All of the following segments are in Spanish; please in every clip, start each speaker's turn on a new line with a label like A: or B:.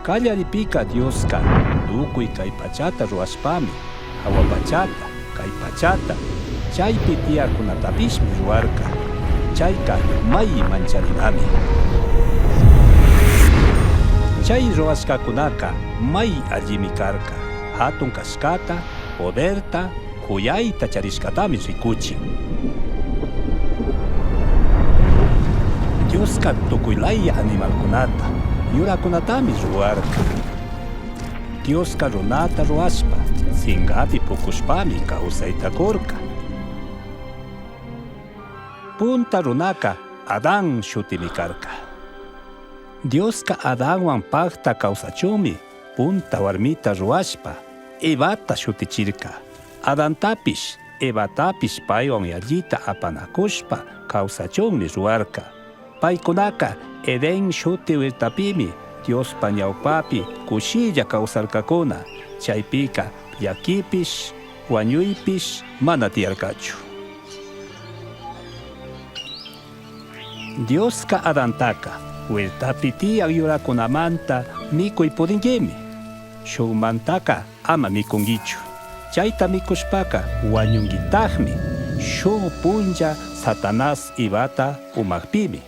A: Kallaripika Dioska tukuy kay pachata ruwashpami hawapachata kay pachata chaypi tiyakunatapishmi ruwarka. Chayka may mancharinami. Chay ruwashkakunaka may allimi karka. Hatun kashkata, poderta, kuyayta charishkatami rikuchin. Dioska tukuylaya animalkunata yurakunatami ruwarka. Dioska runata ruwashpa singapi pukushpami kawsaytakurka. Punta runaka Adán shutimi karka. Dioska Adánwan pakta kawsachumi punta warmita ruwashpa Evata shutichirka. Adantapish Evatapish paywan yallita apanakushpa kawsachunmi ruwarka. Paykunaka Edén shuti wirtapimi Diospa ñawpapi kushilla kawsarkakuna. Chaypika llakipish wañuypish mana tiyarkachu. Dioska Adantaka wirtapi tiyaq yurakunamanta mikuy pudinllimi. Shukmantaka ama mikunkichu. Chayta mikushpaka wañunkitajmi. Shuk punlla Satanás Ivata umakpimi.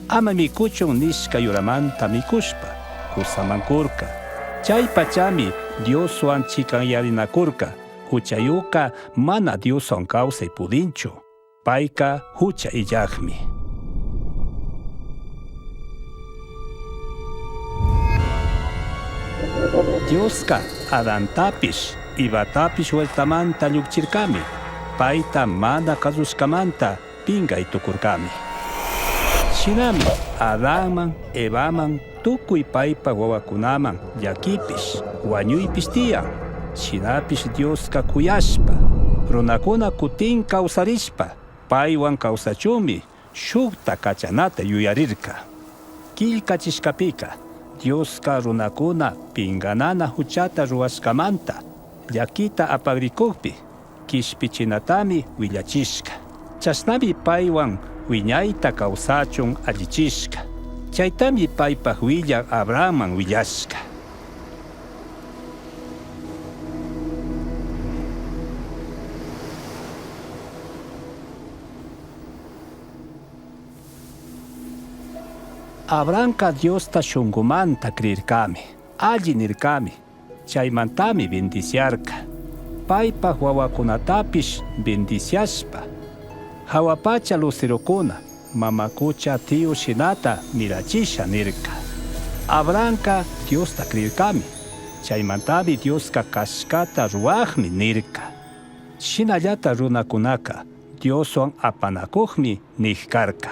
A: Ama mikuchun nishka yuramanta mikushpa kusamankurka. Chay pachami Dioswan chikanyarinakurka. Huchayuka mana Dioswan kawsay pudinchu. Payka hucha illaqmi. Dioska Adantapish Ivatapish vueltamanta llukchirkami. Payta mana kasushkamanta pingay tukurkami. Shinami Adánman, Evaman tukuy paypa wawakunaman llakipish wañuypish tiyan. Shinapish Dioska kuyashpa runakuna kutin kawsarishpa paywan kawsachumi shukta kachanata yuyarirka. Killkachishkapika Dioska runakuna pinganana huchata ruwashkamanta llakita apagrikukpi kishpichinatami willachishka. Chasnami paywan wiñayta kawsachun allichishka. Chaytami paypaq willaq Abrahamman willashka. Abrahamka Diosta shunqumanta kriyirkami, alli nirkami. Chaymantami bendiciarka. Paypaq wawakunatapish bendiciashpa. Hawapacha lucirukuna mamakucha tío shinata mirachisha nirka. Abrahamka Diosta kriyirkami. Chaymantami Dioska kashkata ruwaqmi nirka. Shinallata runakunaka Dioswan apanakuqmi nijkarka.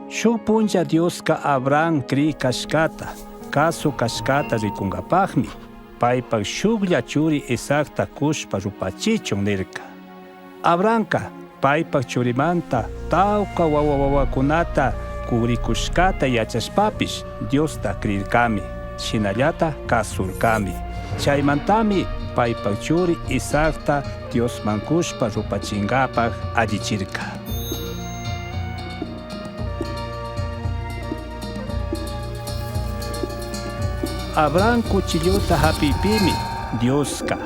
A: Shuk punlla Dioska Abraham kri kashkata, kasu kashkata rikunkapaqmi, paypaq shuklla churi Isacta kushpa rupachichun nirka. Abrahamka paypaq churimanta tawka wawakunata kubrikushkata yachashpapish Diosta kriyirkami, shinallata kasurkami. Chaymantami paypaq churi Isacta Diosman kushpa rupachinkapaq allichirka. Abraham kuchilluta hapipimi Dioska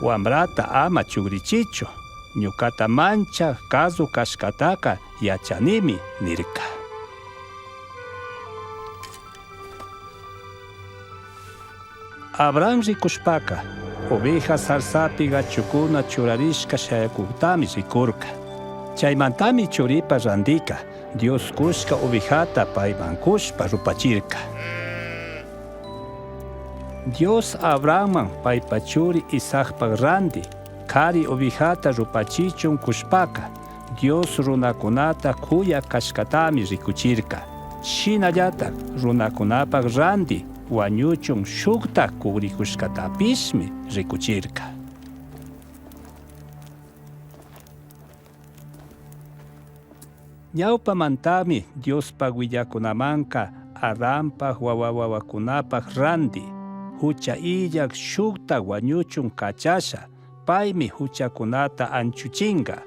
A: wamrata ama chukrichichu ñukata mancha kasu kashkataka yachanimi nirka. Abraham rikushpaka oveja sarsapi gachukuna churarishka shayakuktami rikurka. Chaymantami churipa randika Dios kushka ovejata payman kushpa rupachirka. Dios Abrahamman paypa churi Isaacpaq randi kari ovejata rupachichun kushpaka Dios runakunata kuya kashkatami rikuchirka. Shinallatak runakunapaq randi wañuchun shukta kubrikushkatapishmi rikuchirka. Ñawpamantami Diospaq willakunamanka Adánpaq wawakunapaq randi hucha illak shukta wañuchun kachasha paymi huchakunata anchuchinga.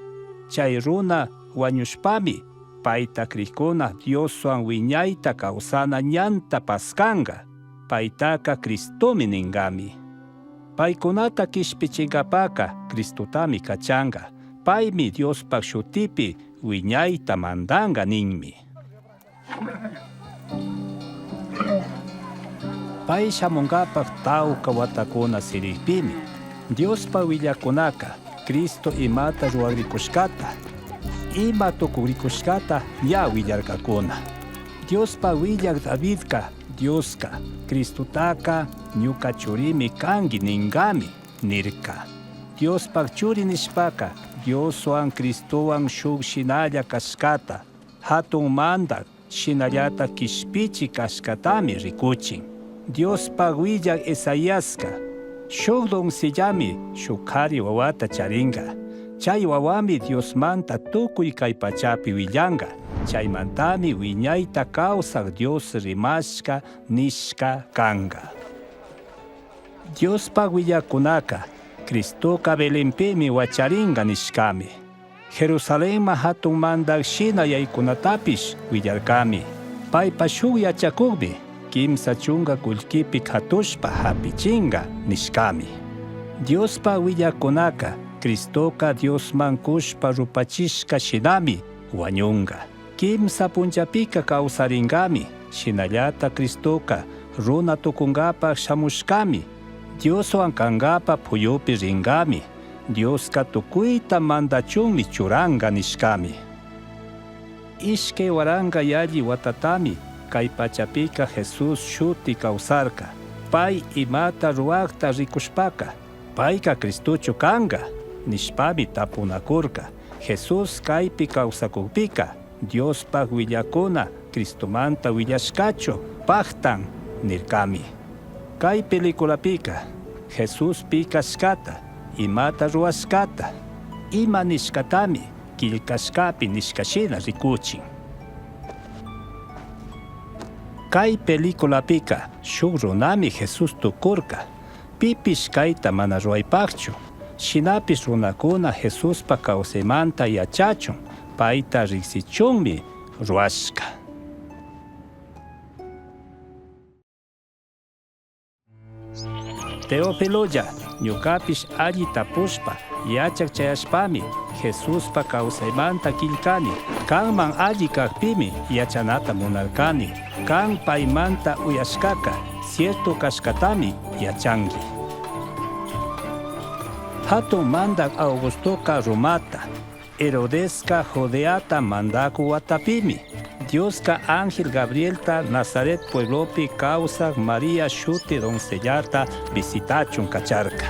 A: Chay runa wañushpami paita krikuna Dioswan wiñayta kawsana ñanta paskanga paitaka Kristomi ningami. Paikunata kishpichinkapaka Kristutami kachanga, paimi Diospak shutipi wiñayta mandanga ninmi. Pai shamungapak tawka watakuna sirikpimi, Diospa willakunaka Cristo imata ruwagrikushkata, ima tukurikushkata ña willarkakuna. Diospa willak Davidka Dioska Cristutaka ñuka churimi kangi ningami nirka. Diospak churi nishpaka Dioswan Cristowan shuk shinalla kashkata hatun mandak shinallata kishpichi kashkatami rikuchin. Diospak willak Esaiaska shuk doncellami shukari wawata charinga. Chay wawami Diosmanta tukuy kay pachapi willanga. Chaymantami wiñayta kawsaq Dios rimashka nishka kanga. Diospak willakunaka Cristoka Belenpimi wacharinga nishkami. Jerusalenma hatun mandak shina yaykunatapish willarkami. Paypa shuk yachakukmi kimsa chunga kullkipi hatushpa hapichinga nishkami. Diospak willakunaka Cristoka Diosman kushpa rupachishka shinami wañunga. Kimsa punchapika kawsaringami shinallata Cristoka runa tukungapak shamushkami. Dioswan kankapa phuyupi ringami. Dioska tukuyta mandachunmi churanga nishkami. Ishkay waranga yalli watatami kay pachapika Jesus shuti kawsarka. Pay imata ruwakta rikushpaka payka Cristuchu kanga nishpami tapunakurka. Jesus kaypi kawsakukpika Diospak willakuna Cristomanta willashkachu paktan nirkami. Kay peliculapika Jesus pikashkata imata ruwashkata ima nishkatami killkashkapi nishkashina rikuchin. Kay peliculapika shuk runami Jesus tukurka pipish kayta mana ruwaypakchu. Shinapish runakuna Jesuspa kawsaymanta yachachun payta riksichunmi ruwashka. Teofilolla, ñukapish alli tapushpa yachak chayashpami Jesuspa kawsaymanta killkani. Kanman alli kakpimi yachanata munarkani. Kan paymanta uyashkaka cierto kashkatami yachangi. Hatun mandak Augustoka Romata, Herodeska Jodeata mandaku watapimi. Dioska Ángel Gabrielta Nazaret pueblopi kawsaq María shuti doncellarta visitachun kacharka.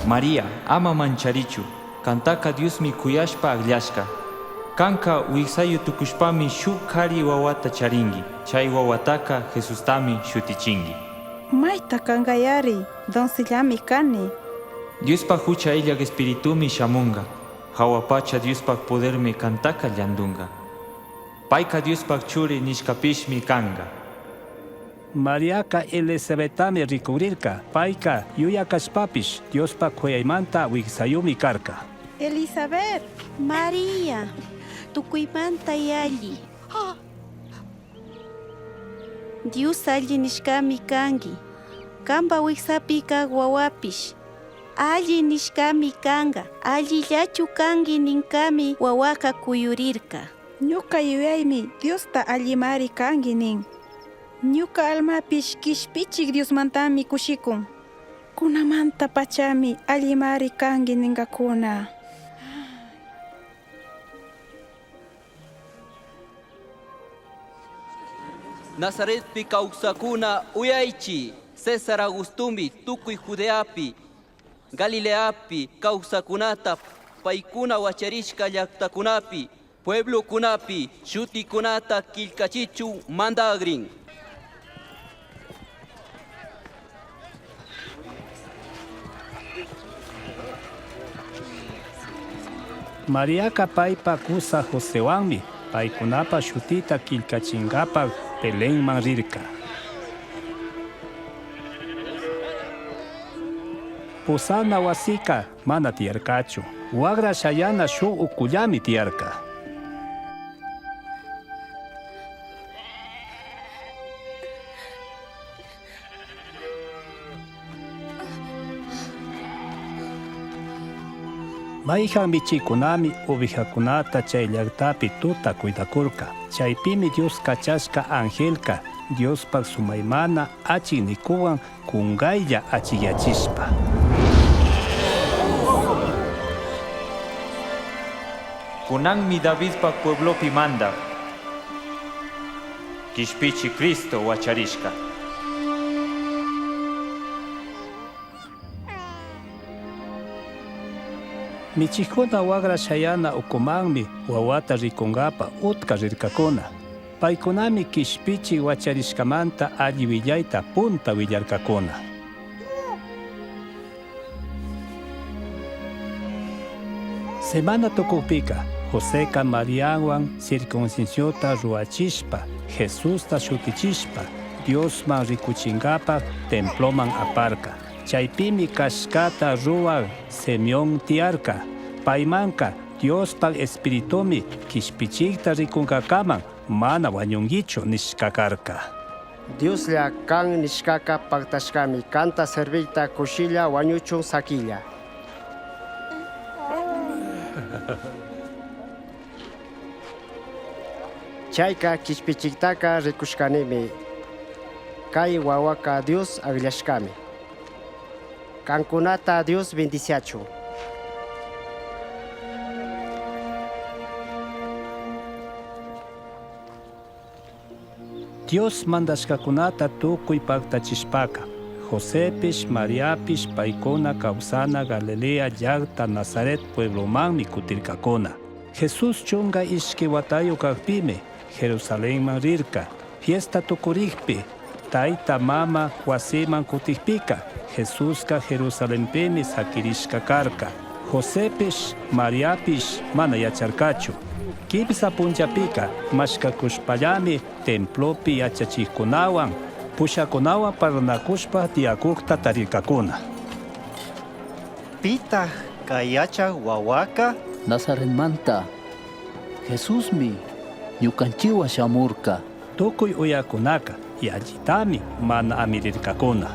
B: María, ama mancharichu, kantaka Diosmi kuyashpa agllashka. Kanka wiksayu tukushpami shuk kari wawata charingi, chay wawataka Jesustami shutichingi.
C: Mayta kankayari, doncellami kani.
B: Diospak hucha illak espiritumi shamunga, hawapacha Diospak podermi kantaka llandunga. Payka Diospak churi nishkapishmi kanga.
A: Mariaka Elizabetami rikurirka, payka yuyakashpapish Diospak huyaymanta wiksayumi karka.
D: Elizabeth, María, tukuymanta yalli. Dios alli nishkami kangi. Kamba wiksapi kaq wawapish. Alli nishkami kanga. Allillachu kangi ninkami wawaka kuyurirka.
C: Ñuka yuyaymi Diosta allimari kangi nin. Ñuka almapish kishpichik Diosmantami kushikun. Kunamanta pachami allimari kangi ninkakuna.
E: Nazaretpi kawsakuna uyaychi, César Augustumi tukuy Judeapi, Galileapi kawsakunata paykuna wacharishka llaqtakunapi, pueblokunapi shutikunata killkachichu mandagrin.
A: Mariaka paypa kusa Josewanmi paykunapa shutita kilkachinkapak Belenman rirka. Pusana wasika mana tiyarkachu. Wagra shayana shuk ukullami tiyarka. Mayjan michikunami ovejakunata chay llaqtapi tuta cuidakurka. Chaypimi Dios kachashka angelka Diospak sumaymana achinikuwan kungaylla achiyachispa.
B: Kunanmi Davidpak pueblopi manda. Kishpichi Cristo wacharishka.
A: Michikuna wagra shayana ukumanmi wawata rikunkapa utka rirkakuna. Paykunami kishpichi wacharishkamanta alli willayta punta willarkakuna. Semana tukupika Joseca Mariawan circuncisiota ruachishpa, Jesusta shutichishpa, Diosman rikuchinkapa temploman aparka. Chaypimi kashkata ruwaq Simeón tiarka. Paymanka Diospak espiritumi kishpichikta rikunkakaman mana wañunkichu nishkakarka.
F: Dioslla kan nishkaka paktashkami kanta servita kushilla wañuchun sakilla. Chayka kishpichiktaka rikushkanimi. Kay wawaka Dios agllashkami. Kankunata Dios bendiciachu.
A: Dios mandashkakunata tukuy paktachishpaka. Josepish, Mariapish, paykuna kawsana Galilea llaqta Nazaret pueblomanmi kutirkakuna. Jesús chunga ishki watayu kakpimi Jerusalenman rirka. Fiesta tukurikpi, tayta mama wasiman kutikpika. Jesuska Jerusalenpimi sakirishka karka. Josepish, Mariapish mana yacharkachu. Kipsa punchapika mashkakushpallami templopi yachachikunawan pushakunawan parlanakushpa tiakukta tarirkakuna.
G: Pita kayachak wawaka
H: Nazaretmanta Jesusmi ñukanchiwa shamurka.
A: Tukuy uyakunaka yallitami mana amirirkakuna.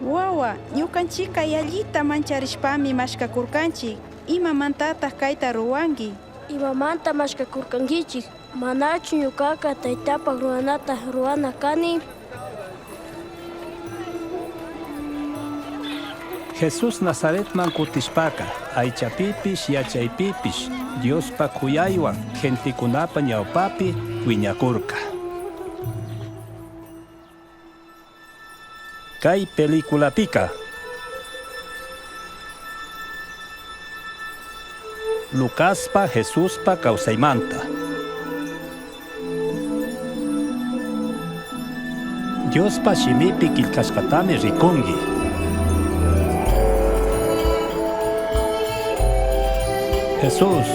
C: Wawa, ñukanchika yallita mancharishpami mashkakurkanchik. Imamantataq kayta ruwanki?
I: Imamanta mashkakurkankichik. Manachu ñukaka taytapak ruwanata ruwana kani?
A: Jesús Nazaretman kutishpaka aychapipish yachaypipish Diospa kuyaywan gentikunapa ñawpapi wiñakurka. Kay peliculapika Lucaspa Jesuspa kawsaymanta. Diospa shimipi kilkashkatami rikunki. Jesús.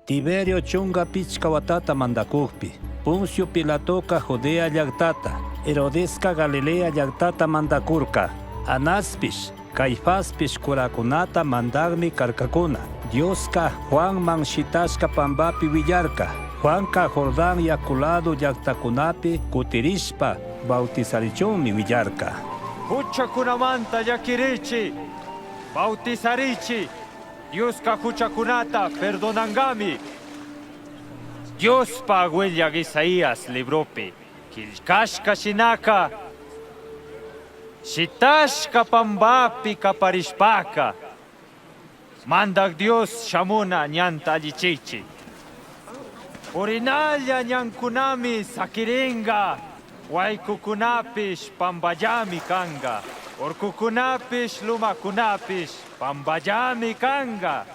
A: Tiberio chunga pichka watata mandakukpi. Poncio Pilatoka Judea llaqtata. Herodesca Galilea llaqtata mandakurka. Anaspish, Caifaspish kurakunata mandagmi karkakuna. Dioska Juanman shitashka pambapi willarka. Juanka Jordán yakulado llaqtakunapi kutirishpa bautizarichunmi willarka.
B: Huchakunamanta yakirichi, bautizarichi, Dioska huchakunata perdonangami. Diospa agüellag Isaías libropi, kilkashka shinaka, shitashka pambapi kaparishpaka. Mandak Dios shamuna ñanta allichichi. Urinalla ñankunami sakiringa. Waikukunapish pambayami kanga. Orkukunapish lumakunapish pambayami kanga.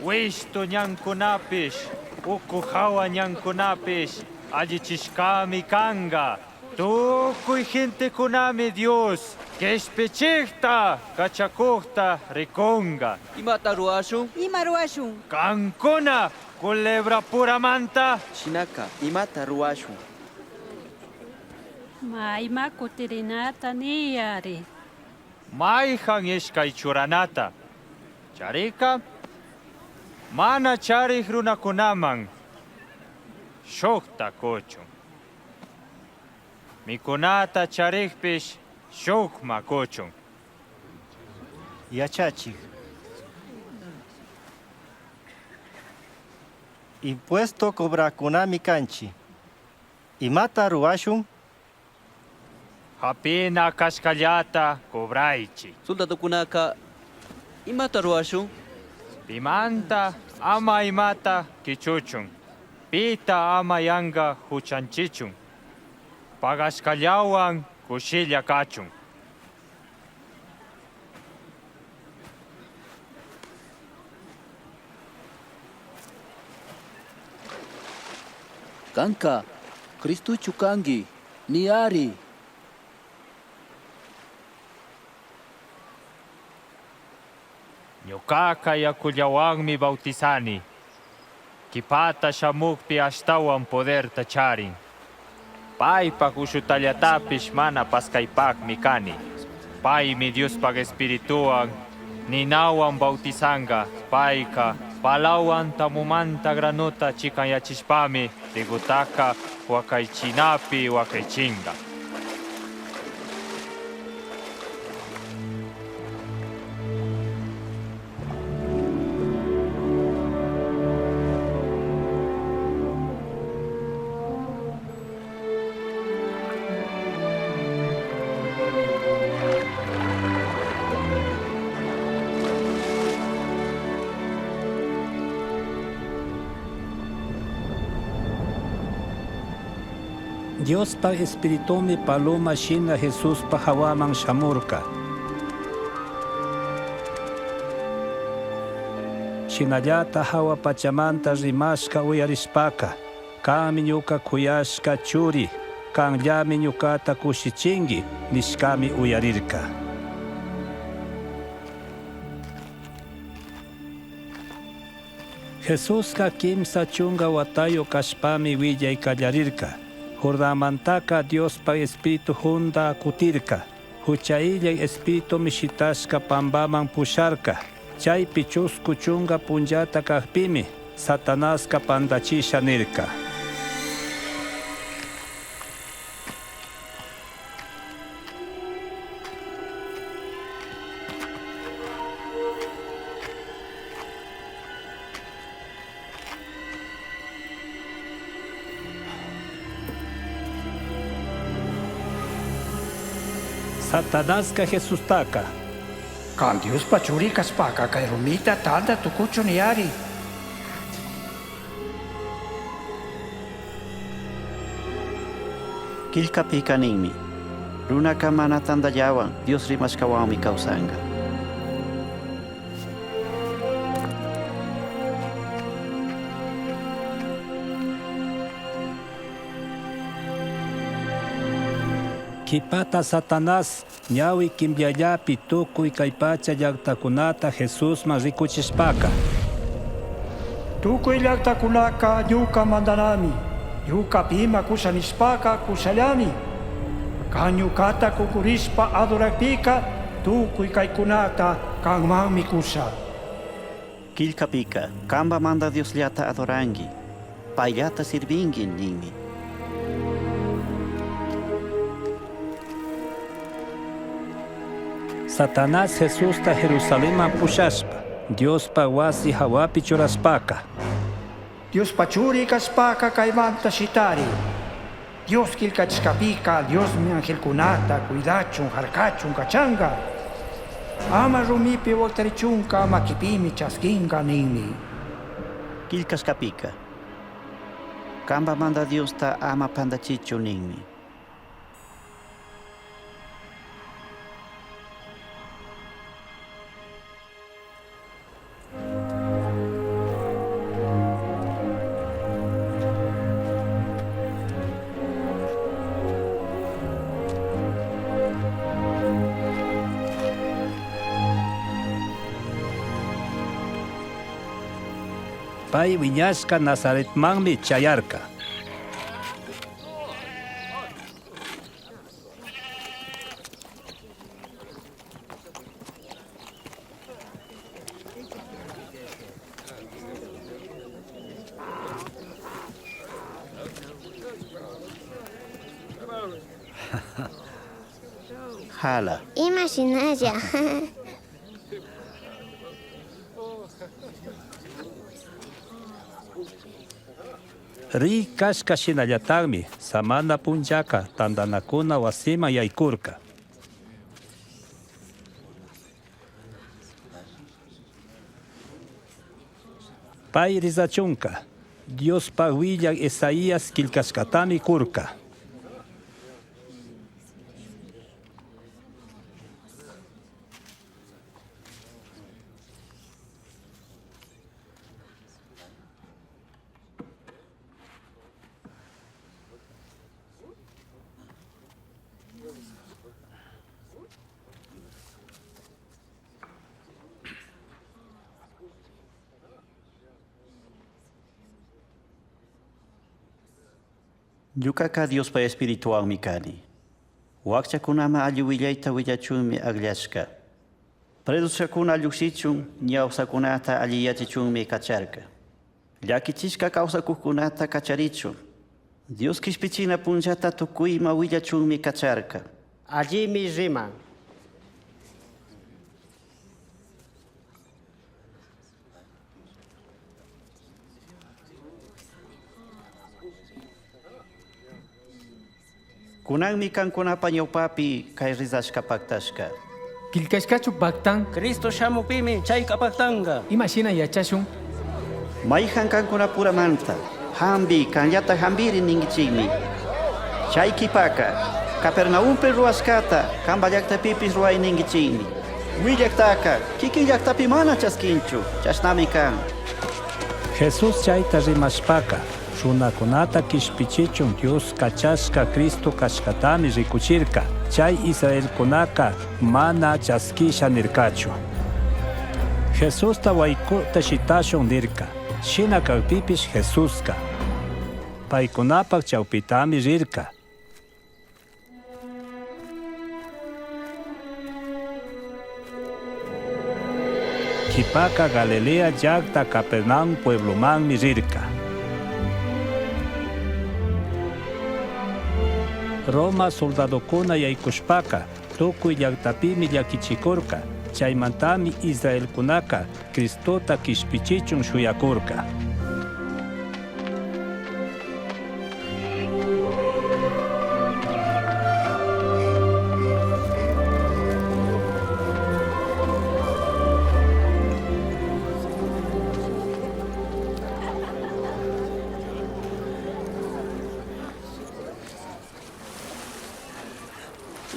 B: Wisto ñankunapish ukuhawa ñankunapish allichishkami kanga. Tukuy gente kunami Dios, que espechekta, kachakukta, rikonga.
E: Imata ruashun.
C: Ima ruashun.
B: Kankuna, culebra pura manta.
E: Shinaka, imata ruashun.
I: Maima kutirinata niyari.
B: Maihan ishkay churanata. Charika, mana charih runakunaman. Shukta kochun. Mikunata charihpish shukma kochun.
G: Yachachik. Impuesto cobra kunami kanchi. Imata ruashun.
B: Hapina kashkallata cobraichi.
E: Soldado kunaka, imata ruashun.
B: Pimanta ama imata kichuchun. Pita ama yanga huchanchichun. Pagashkallawan kushilla kachun.
H: Kanka, Kristu chukangi, niari.
B: Nyukaka yakullawanmi bautizani. Kipata shamukpi ashtawan poder tacharin. Paypak ushutallatapish mana paskaypak mikani. Pay mi Diospag espirituan, ninawan bautizanga, payka, palawan tamumanta granuta chikanyachishpami, rigutaka, wakaychinapi, wakaychinga.
A: Dios pa espiritomi paloma shina Jesús pa hawaman shamurka. Shinallata hawa pachamanta rimashka uyarishpaka. Kami ñuka kuyashka churi. Kanllami ñukata kushichingi nishkami uyarirka. Jesuska kimsa chunga watayo kashpami willay kallarirka. Jordamantaka Dios pa espíritu hunda kutirka. Huchaillay espíritu mishitashka pambaman pusharka. Chay pichusku chunga punjata kahpimi. Satanaska pandachisha nirka. Satanaska Jesús taka.
J: Kan Dios pachuri kaspaka kay rumita tanda tukucho niyari.
G: Kilka pikanimi. Runa kamana tandayawan, Dios rimashkawami kausanga.
A: Kipata Satanás, ñawi kimbiayapi tukuy kaypacha llaqtakunata Jesús man rikuchishpaka.
J: Tukuy llaqtakunaka ñuka mandanami. Ñuka pima kushanishpaka kushallami. Kan ñukata kukurishpa adorakpika tukuy kaykunata kanmanmi kusha.
G: Kilka pika, kamba manda Dios llata adorangi. Payata sirvingi nimi.
A: Satanás Jesús ta Jerusalén pushashpa. Dios pa wasi hawapi churaspaka.
J: Dios pachuri kaspaka kay manta shitari. Dios kilkachkapika, Dios mi angel kunata, cuidachun, harkachun, kachanga. Ama rumipi voltarichunka, makipimi chaskinga nimi.
G: Kilkaskapika. Kamba manda Dios ta ama pandachicho nimi.
A: Pay wiñashka Nazaretmanmi chayarka.
G: Hala.
D: Imashinalla.
A: Ri kashka shinallataqmi samana punchaka tandanakuna wasima yaykurka. Pay risachunka. Dios pa willak Isaías kilkashkatami kurka.
G: Yukaka Dios pa espiritual mikani. Wakchakunama alluwillaita willachunmi agllashka. Predushakuna alluksichun ñawsakunata alliyachichunmi kacharka. Llakichishka kawsakuqkunata kacharichun. Dios kishpichina punchata tukuyma willachunmi kacharka.
F: Allimi riman.
G: Kunanmi kankunapa ñawpapi kay rizashka paktashka.
J: Kilkashkachu paktan,
F: Cristo shamupimi chay kapaqtanga.
J: imashina yachashun.
G: Mayhan kankuna puramanta. Hambi kanyata hambiri ningichimi. Chay kipaka. Capernaumpe ruaskata. Kamba pipis ruay ningichimi. Willaktaka. Kiki llaktapi mana chaskinchu. Chasnami kan.
A: Jesús chayta rimashpaka. Runakunata kishpichichun Dios kachashka Cristo kashkatami rikuchirka. Chay Israelkunaka mana chaskisha nirkachu. Jesús ta waykuta shitashun nirka. Shina kawpipish Jesuska. Paykunapak chawpitami rirka. Kipaka Galilea llakta Capernaum pueblomanmi rirka. Roma soldadokuna yaykushpaka tukuy llaktapimi llakichikurka. Chaymantami Israelkunaka Cristota kishpichichun shuyakurka.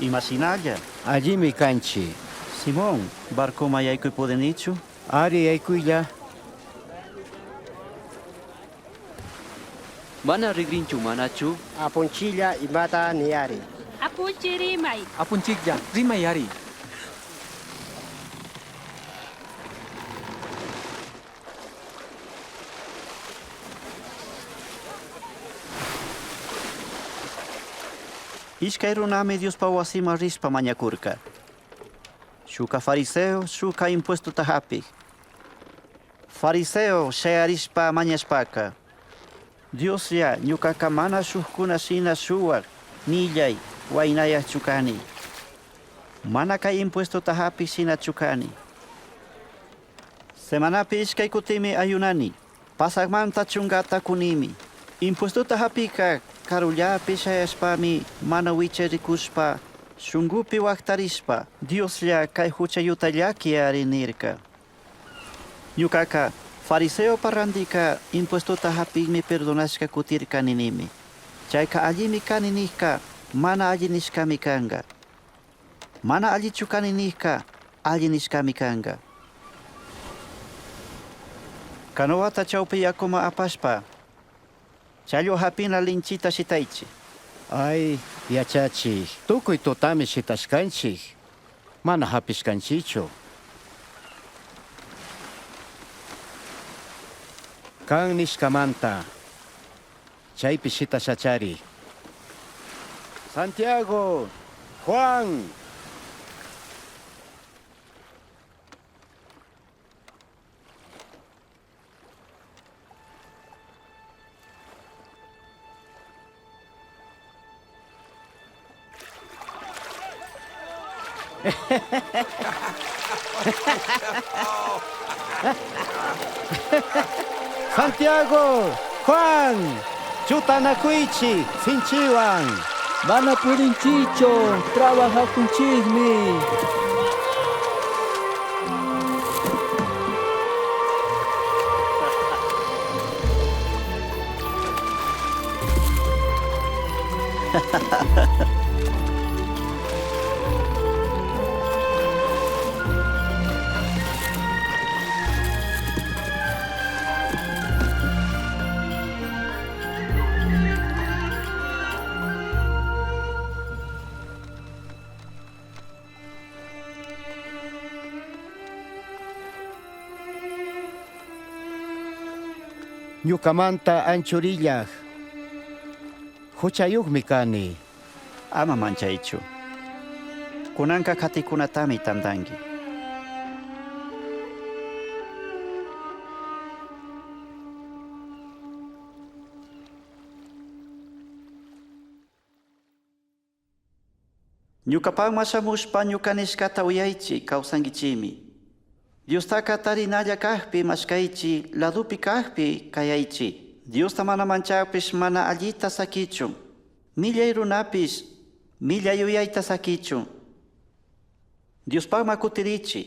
G: Imasinalla.
F: Allimi kanchi.
G: Simón, barco mayaykuy pudenichu.
F: Ari yaykuylla.
E: Mana rigrinchu manachu.
F: Apunchilla imata niari.
I: Apuchirimay.
J: Apunchikya, rimayari.
G: Ishkay runami Dios pa wasima rispa mañakurka. Shuka fariseo, shuka impuesto tahapi. Fariseo, shearispa mañaspaka. Dios ya, ñukaka mana shukkuna shina shuwak, nillay, waynaya chukani. Mana kay impuesto tahapi shina chukani. Semanapi ishkay kutimi ayunani. Pasagmanta chungata kunimi. Impuesto tahapika, karullapi shayashpami, mana wicherikuspa, shungupi waktarispa, Dios ya kay huchayuta llaki arinirka. Ñukaka, fariseo parrandika, impuesto tahapigmi perdonashka kutirka ninimi. Chayka allimi kaninihka, mana allinishkami kanga. Mana allichu kaninihka, allinishkami kanga. Kanowata chawpi yakuma apashpa, Chayo hapina linchita shitaichi.
F: Ay, yachachi. Tukuy tutami shitashkanchik. Mana hapishkanchichu. Kan nishkamanta. Chay pishita shachari. Santiago, Juan. Santiago, Juan, Chutanakuichi, Sinchiwan.
H: Mana pueden chicho, trabaja con chisme.
F: Ñukamanta anchurillaj. Huchayuqmi kani.
G: Ama manchaychu. Kunanka katikunatami tandanki. Ñukapanma shamushpa ñukanishkata uyaychi kawsankichimi. Diostaka tarinalla kajpi mashkaychi, ladupi kajpi kayaychi. Diosta mana manchawpish mana allita sakichun. Millay runapish, millay uyayta sakichun. Diospakma kutirichi,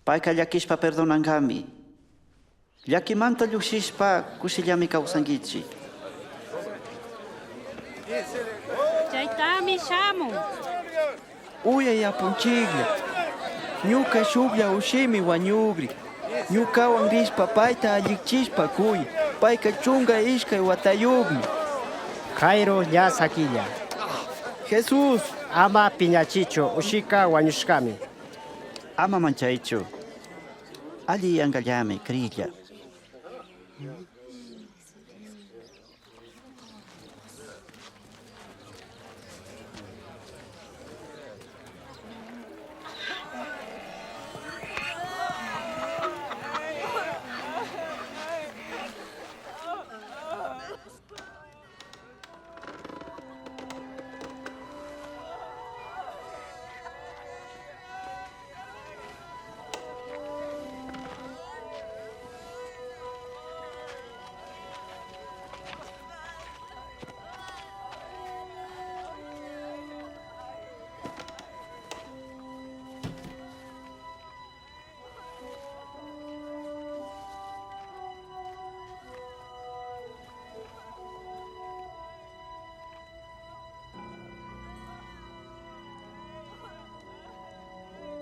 G: payka llakishpa perdonankami. Llakimanta llushishpa kushillami kawsankichi.
I: Chaytami shamun.
E: Uyay apunchiklla. Ñuka shuklla ushimi wañugri. Ñukawan rishpa payta allichishpa kuy. Payka chunga ishkay watayugmi.
F: Jairo ya saquilla.
E: Jesús.
F: Ama piñachicho, ushika wañushkami.
G: Ama manchaychu. Alli yangallami krilla.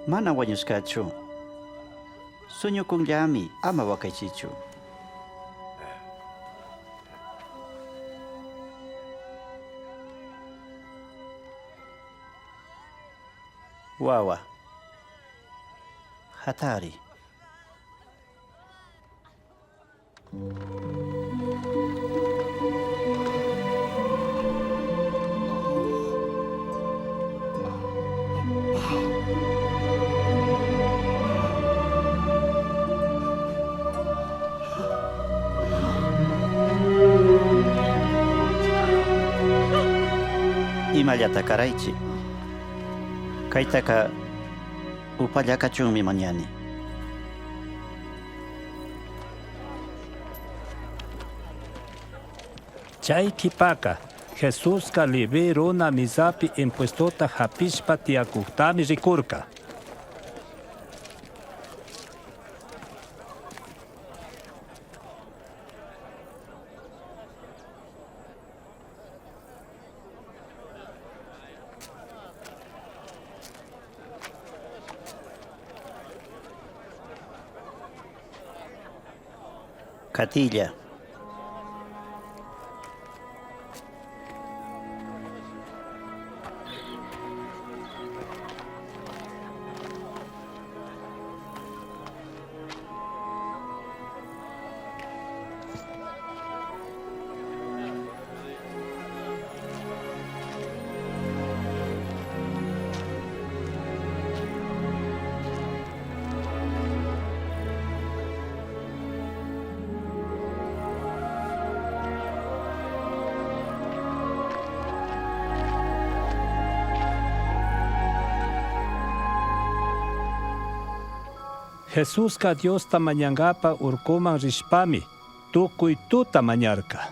G: Mana wañushkachu. Suñukunllami ama wakaychichu. Wawa. Hatari. Imallata karaychi. Kaytaka upallakachunmi mañani.
A: Chay tipaka, Jesús liberona misapi impuestota hapishpa tiakuhtami rikurka.
G: Catilla.
A: Jesús ka Dios tamañangapa urkuman rishpami, tukuy tuta mañarka.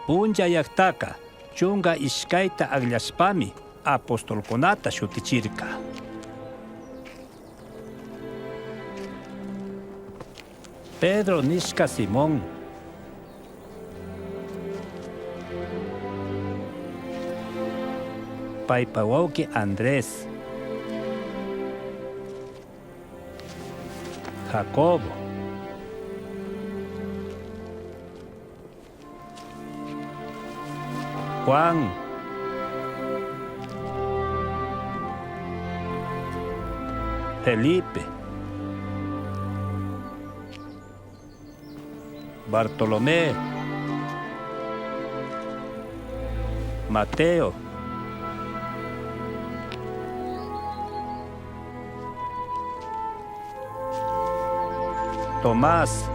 A: Punja yaktaka, chunga ishkaita agllashpami, apostolkunata shutichirka. Pedro nishka Simón, paypa wawki Andrés, Jacobo, Juan, Felipe, Bartolomé, Mateo, Tomás,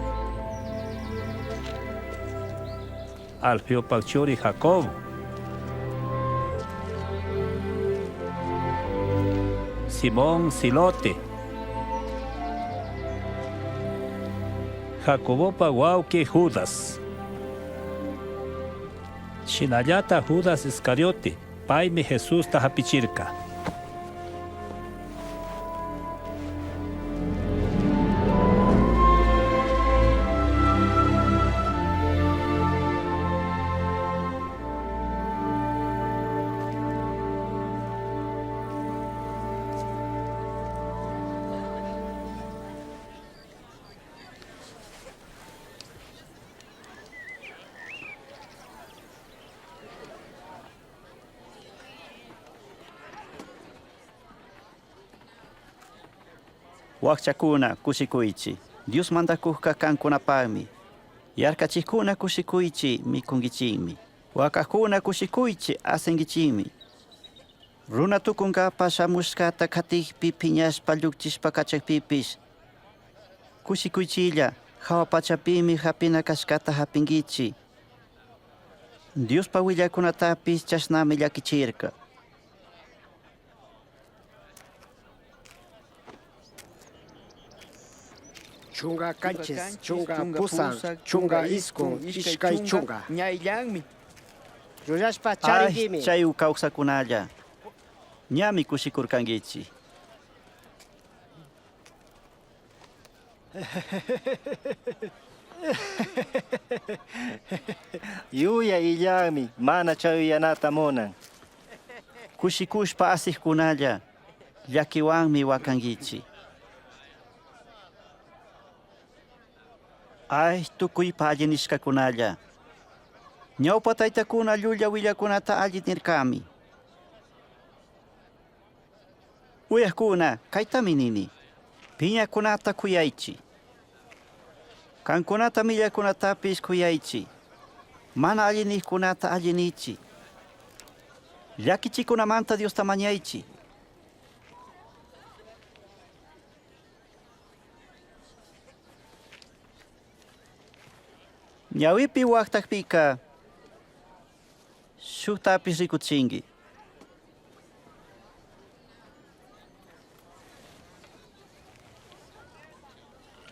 A: Alfio Pachuri Jacobo, Simón Silote, Jacobo Pawauke Judas, Shinayata Judas Iscariote, Paime Jesús Tajapichirka.
G: Wakchakuna kushikuichi, Dios manda kuhka kankunapami. Yarkachikuna kushikuichi mikungichimi. Wakakuna kushikuichi asengichimi. Runa tukunkapa shamushkata katikpi piñashpa llukchishpa kachakpipis. Kushikuichilla, hawapachapimi hapina kashkata hapingichi. Dios pa willakunatapis chasnami llakichirka.
F: Chunga canches, chunga pusan, chunga iskun, ishkay chunga.
E: Ñayllanmi.
F: Yuyashpa charigimi.
G: Chay kawsakunalla. Ñami kushikurkangichi.
K: Yuya illami, mana chayuyanata monan.
G: Kushikushpa asihkunalla. Llakiwanmi wakangichi. Ay, tukuypa alli nishkakunalla. Ñawpa taytakuna llulla willakunata alli nirkami. Uyakuna, kaytami nini. Piñakunata kuyaychi. Kankunata millakunatapis kuyaychi. Mana alli niykunata alli nichi. Llakichikunamanta Dios tamañaychi. Ñawipi waktakpika shuktapis rikuchingi.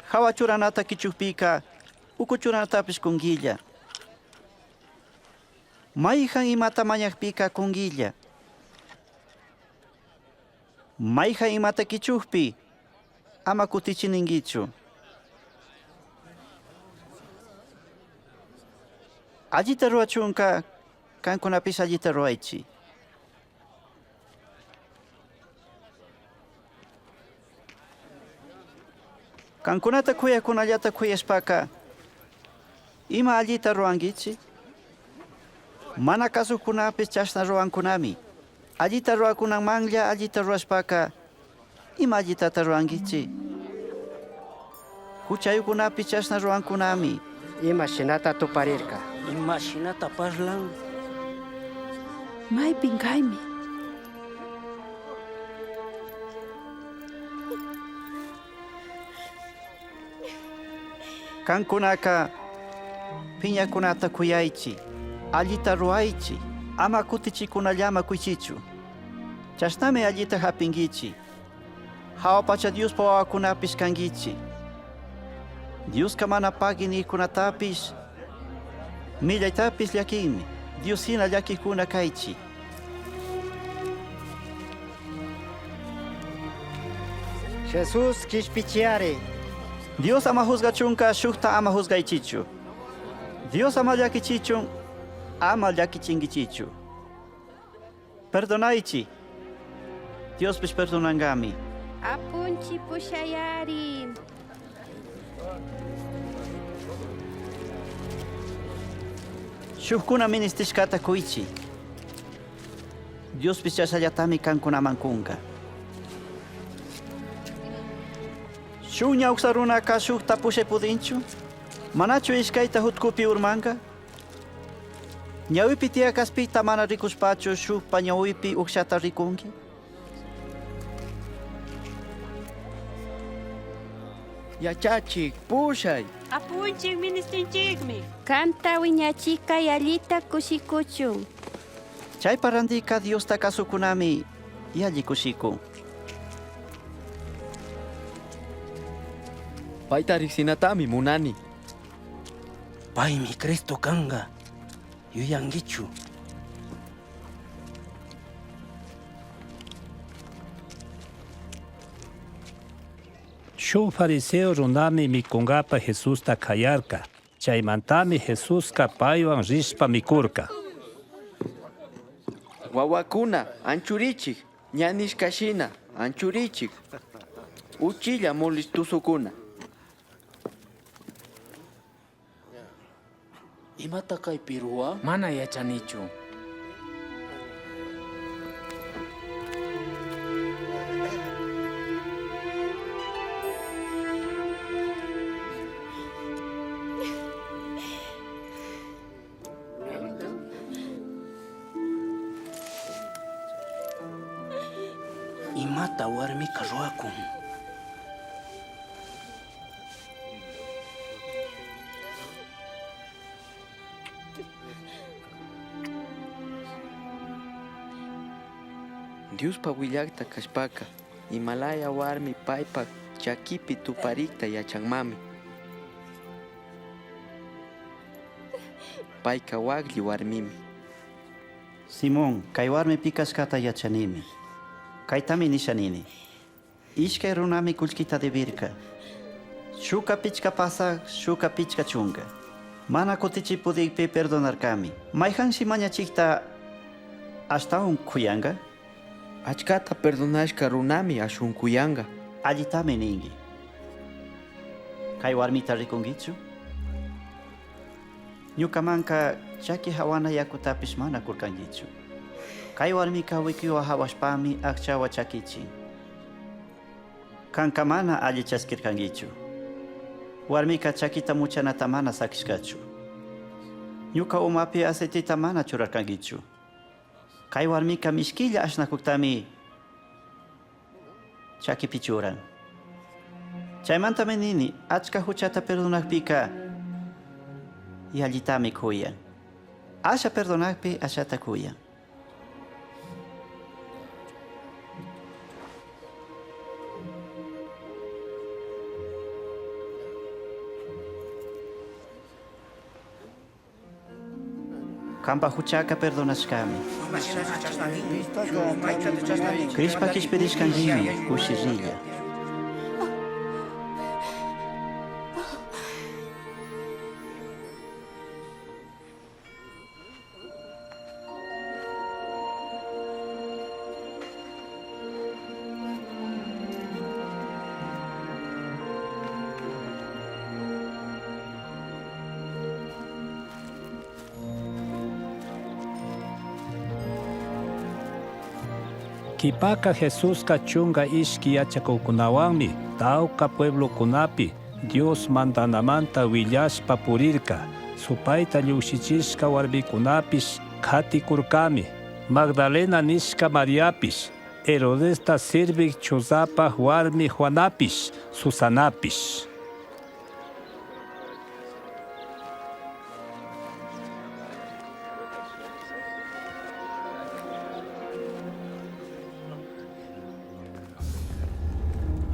G: Hawachuranata kichukpika ukuchuranatapis kungilla. Mayhan imata mañakpika kungilla. Mayhan imata kichukpi ama kutichiningichu. Allita ruachunka, kankunapis allita ruaychi. Kankunata kuyakunallata kuyashpaka, ima allita ruangichi? Mana kasukunapis chashna ruankunami. Allita ruakunanmanya allita ruashpaka, ima allitata ruangichi? Huchayukunapis chashna ruankunami.
F: Ima shinata tuparirka.
H: Imashinata parlan.
C: May pingaymi.
G: Kankunaka piñakunata kuyaychi, allita ruaychi, ama kutichikunallama kuychichu. Chashnami allita hapingichi. Hawapacha Dios pa wawakunapis kangichi. Dios kamana pagi nikunatapis, millaytapis llakinmi. Dios hina llakikuna kaychi.
F: Jesús kishpichiare.
G: Dios ama juzgachunka, shukta ama juzgaychichu. Dios ama llakichichun, ama llakichingichichu. Perdonaychi. Dios pues perdonangami.
D: Apunchi pushayari.
G: Shukkuna ministishkata kuychi. Dios pues chasayatami kankuna mankunka. Shuk ñawsa runaka shukta pushay pudinchu? Manachu iskayta hutkupi urmanka? Ñawipi tiyakaspita mana rikuspachu shukpa ñawipi ukshata rikunki?
E: Yachachik, pushay.
I: Apunchik ministinchikmi.
D: Kanta wiñachika yallita kushikuchun.
G: Chay parandika Dios takasukunami yalli kushiku.
E: Paita riksinatami munani.
J: Pai mi Cristo kanga. Yuyangichu.
A: Shuk fariseo runami mikungapa Jesusta kayarka. Chaymantami Jesuska paywan rishpa mikurka.
E: Wawakuna, anchurichik. Ñanishkashina, anchurichik. Uchilla molistusukuna.
H: Imata kay pirua?
J: Mana yachanichu. Imata warmi karuakun.
E: Dios pa willakta kashpaka. Himalaya warmi paipa chakipi tuparikta yachanmami. Paika wagli warmimi.
G: Simón, kay warmi pikashkata yachanimi. Kaytami nishanini. Ishkay runami kullkita debirka. Shuka pichka pasa, shuka pichka chunga. Mana kutichipudikpi perdonarkami. Mayhanshi mañachikta ashtawan kuyanga?
E: Achkata perdonashka runami ashunkuyanga.
G: Allitami ningi. Kay warmita rikungichu? Ñukamanka chaki hawana yakutapis mana kurkangichu. Kay warmika wikiwa hawashpami akchawa chakichin. Kanka mana alli chaskirkangichu. Warmika chakita muchanata mana sakishkachu. Ñuka umapi aceitita mana churarkangichu. Kay warmika mishkilla ashnakuktami chaki pichuran. Chaymantami nini achka huchata perdonakpika yallitami kuyan. Asha perdonakpi ashata kuyan. Kampa huchaka perdonashkami. Krishpa kishpirishkangimi kushirilla.
A: Kipaka Jesuska chunga ishki yachakukunawanmi tauka pueblo kunapi Dios mandanamanta willashpa purirka supayta llukshichishka warmikunapis khatikurkami Magdalena nishka Mariapis Herodesta sirvik chuzapa warmi Juanapis Susanapis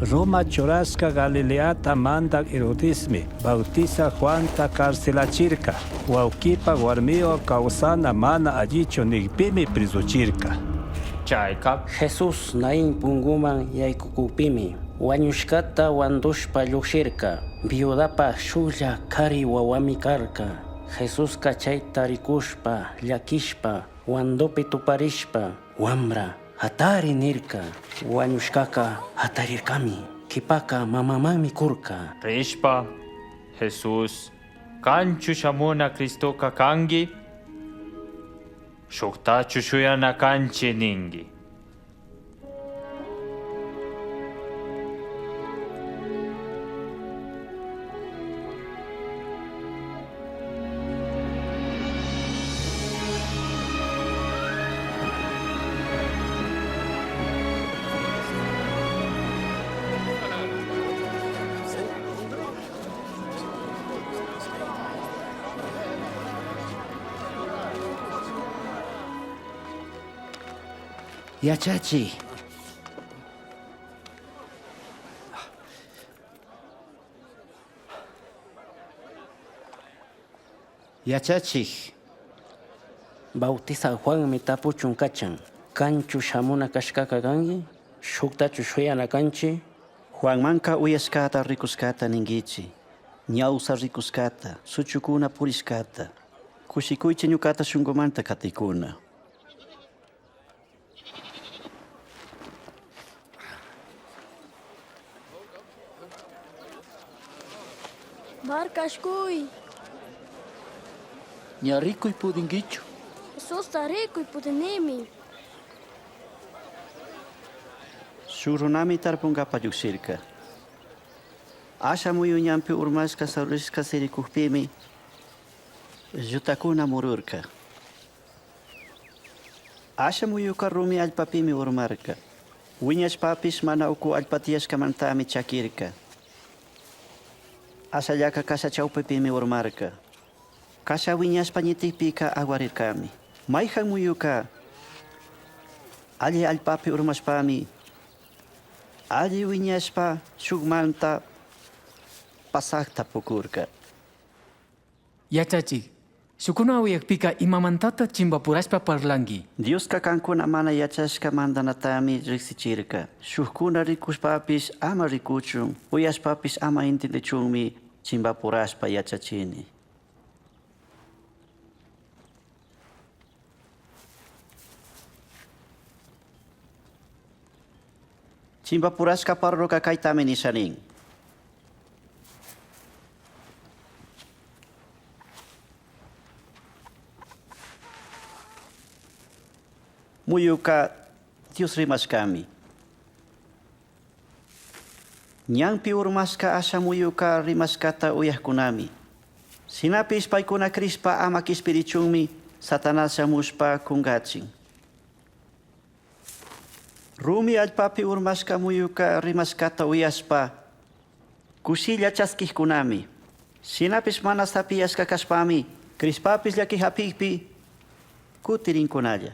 A: Roma churasca Galileata mandak Herodismi, bautiza Juanta carcelachirka, waukipa warmio causana mana allicho nigpimi prisuchirka.
B: Chayka
H: Jesus nain punguman yaykukupimi. Wañushkata wandushpa llushirka. Viudapa shulla kari wawami karka. Jesus kachayta rikushpa, llakishpa, wandopi tuparishpa, wamra, hatari nirka. Wañushkaka hatarirkami. Kipaka mamamami kurka.
B: Rishpa, Jesus, kanchu shamuna Kristoka kangi, shuktachu shuyana kanchi ningi.
G: Yachachi. Yachachi.
H: Bautiza Juan mitapuchun kachan. Kanchu shamuna kashkaka gangi. Shuktachu shuyana kanchi.
G: Juan manka uyaskata rikuskata ningichi. Nyausa rikuskata. Suchukuna puriskata. Kushikuichi nyukata shungomanta katikuna.
D: Markashkuy.
H: Ñarikuy pudingichu.
D: Sosta rico y putinimi.
G: Surunami tarpungapa yuksirka. Asha muyuñampi urmaska sauriska sirikukpimi. Yutakuna mururka. Asha muyuka rumi alpapimi urmarka. Wiñashpapis mana uku alpatiashkamantami chakirka. Asha yaka kasha chaupipimi urmarka. Kasha wiñashpa ñitipika aguarirkami. Mayhan muyuka. Ali alpapi urmashpami. Ali wiñashpa shugmanta pasakta pukurka.
L: Yachachi, shukuna uyakpika imamantata chimbapurashpa parlangi.
G: Dios kankuna mana yachashka mandanatami riksichirka. Shukuna rikushpapis ama rikuchun. Uyashpapis ama intindichunmi chimbapurashpa yachachini. Chimbapurashka parroka kaitami nishanin. Muyuka Dios rimashkami. Ñanpi urmaska asha muyuka rimashkata uyahkunami. Sinapis paykuna krispa ama kispirichunmi Satanás shamushpa kungachin. Rumi alpapi urmaska muyuka rimashkata uyaspa kusilla chaskihkunami. Sinapis mana sapiyashka kashpami krispapis llakihapikpi kutirinkunalla.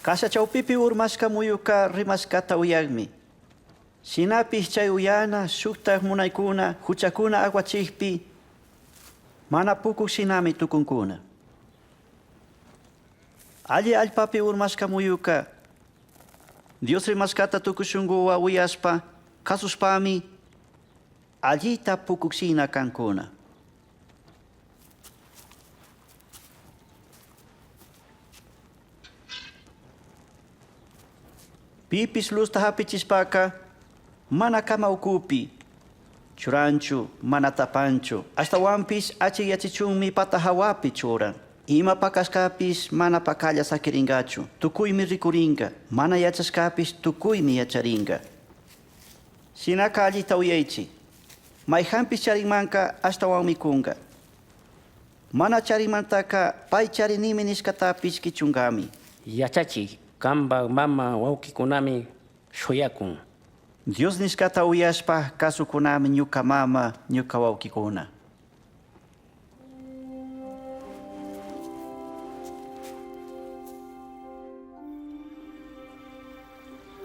G: Kasha chawpipi urmaska muyuka rimashkata uyagmi. Sinapis chay uyana shukta munaykuna huchakuna aguachikpi mana pukuk sinami tukunkuna. Ali alpapi urmaska muyuka Dios rimashkata tukushunguwa uyaspa kasuspami allita pukuksina kankuna. Pipis lusta hapichispaka mana kama ukupi. Churanchu, mana tapanchu. Hasta wampis achi yachichunmi patahawapi churan. Ima pakaskapis mana pakalla sakiringachu. Tukuymi rikuringa. Mana yachaskapis tukuymi yacharinga. Sinaka allita uyaychi. Mayhampis charinmanka hasta wamikunga. Mana charimantaka pay charinimi niskatapis kichungami.
H: Yachachi. Kamba mama waukikunami shuyakun.
G: Dios niskata uyashpa kasukunami ñuka mama ñuka waukikuna.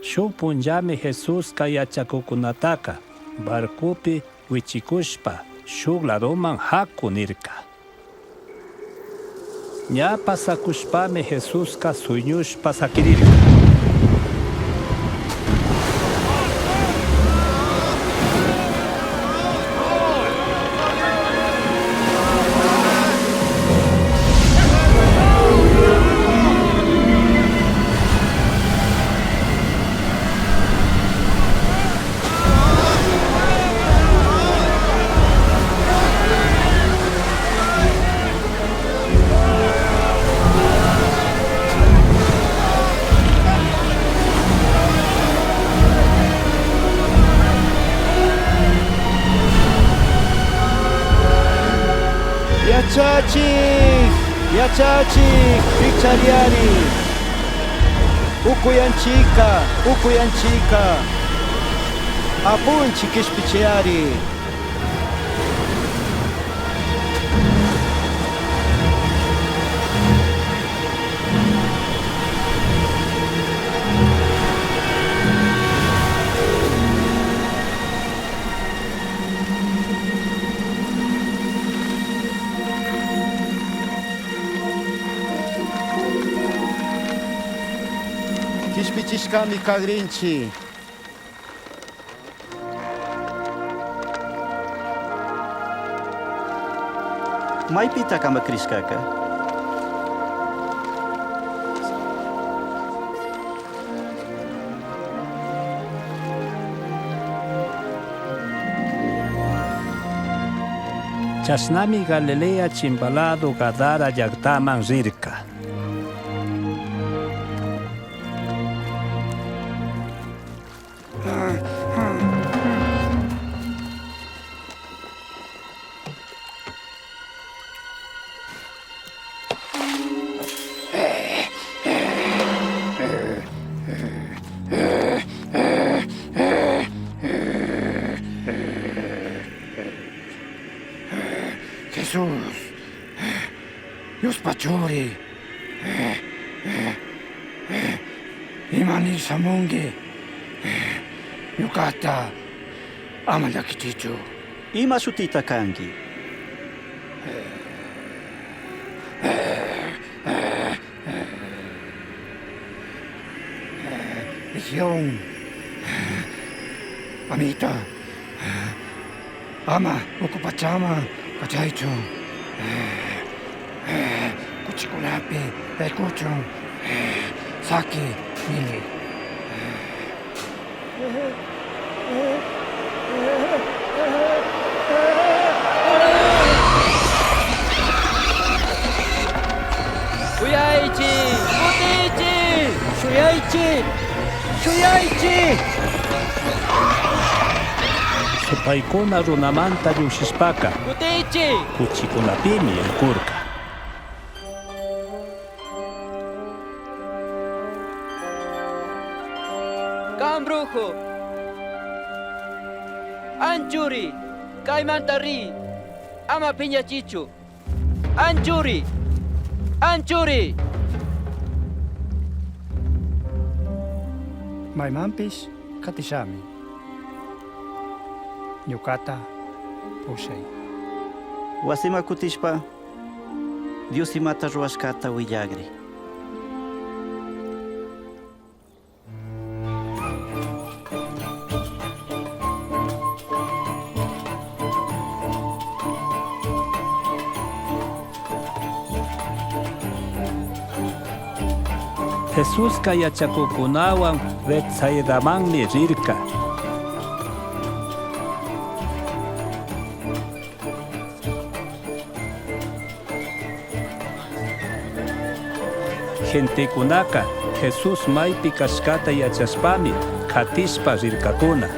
A: Shuk punllami Jesús kayachakukunataka barkupi wichikushpa shuk ladoman haku nirka. Ña pasakushpami Jesuska suyñushpa sakirirka.
K: Yachachik, Richariari, Ukuyanchika, Apunchi Kishpichiari. Kishpichishkami kagrinchi.
G: Maypita kamakriskaka.
A: Chasnami Galilea chimbalado Gadara llaqtaman rirka.
J: Jesús, Dios pachuri, Imani Samungi, Yukata, Amalakitichu.
G: Ima sutita kangi.
J: Legión, Amita, Ama, Okupachama, Kachaicho, Kuchikunapi, Escucho, Saki, Mili.
H: Shuyaichi! Utichi! Shuyaichi!
A: Supaykuna runamanta llushishpaka
H: Utichi!
A: kuchikunapimi elkurka.
H: Cambrujo! Anchuri! Kaimantari! Ama piñachichu! Anchuri! Anchuri!
J: Maimampis, Katishami. Yukata, Pushay.
G: Wasima kutishpa, Dios imata ruashkata willagri.
A: Jesús kayachakukunawan Betsaidamanmi rirka. Gentekunaka Jesús maypi kashkata yachashpami katishpa rirkakuna.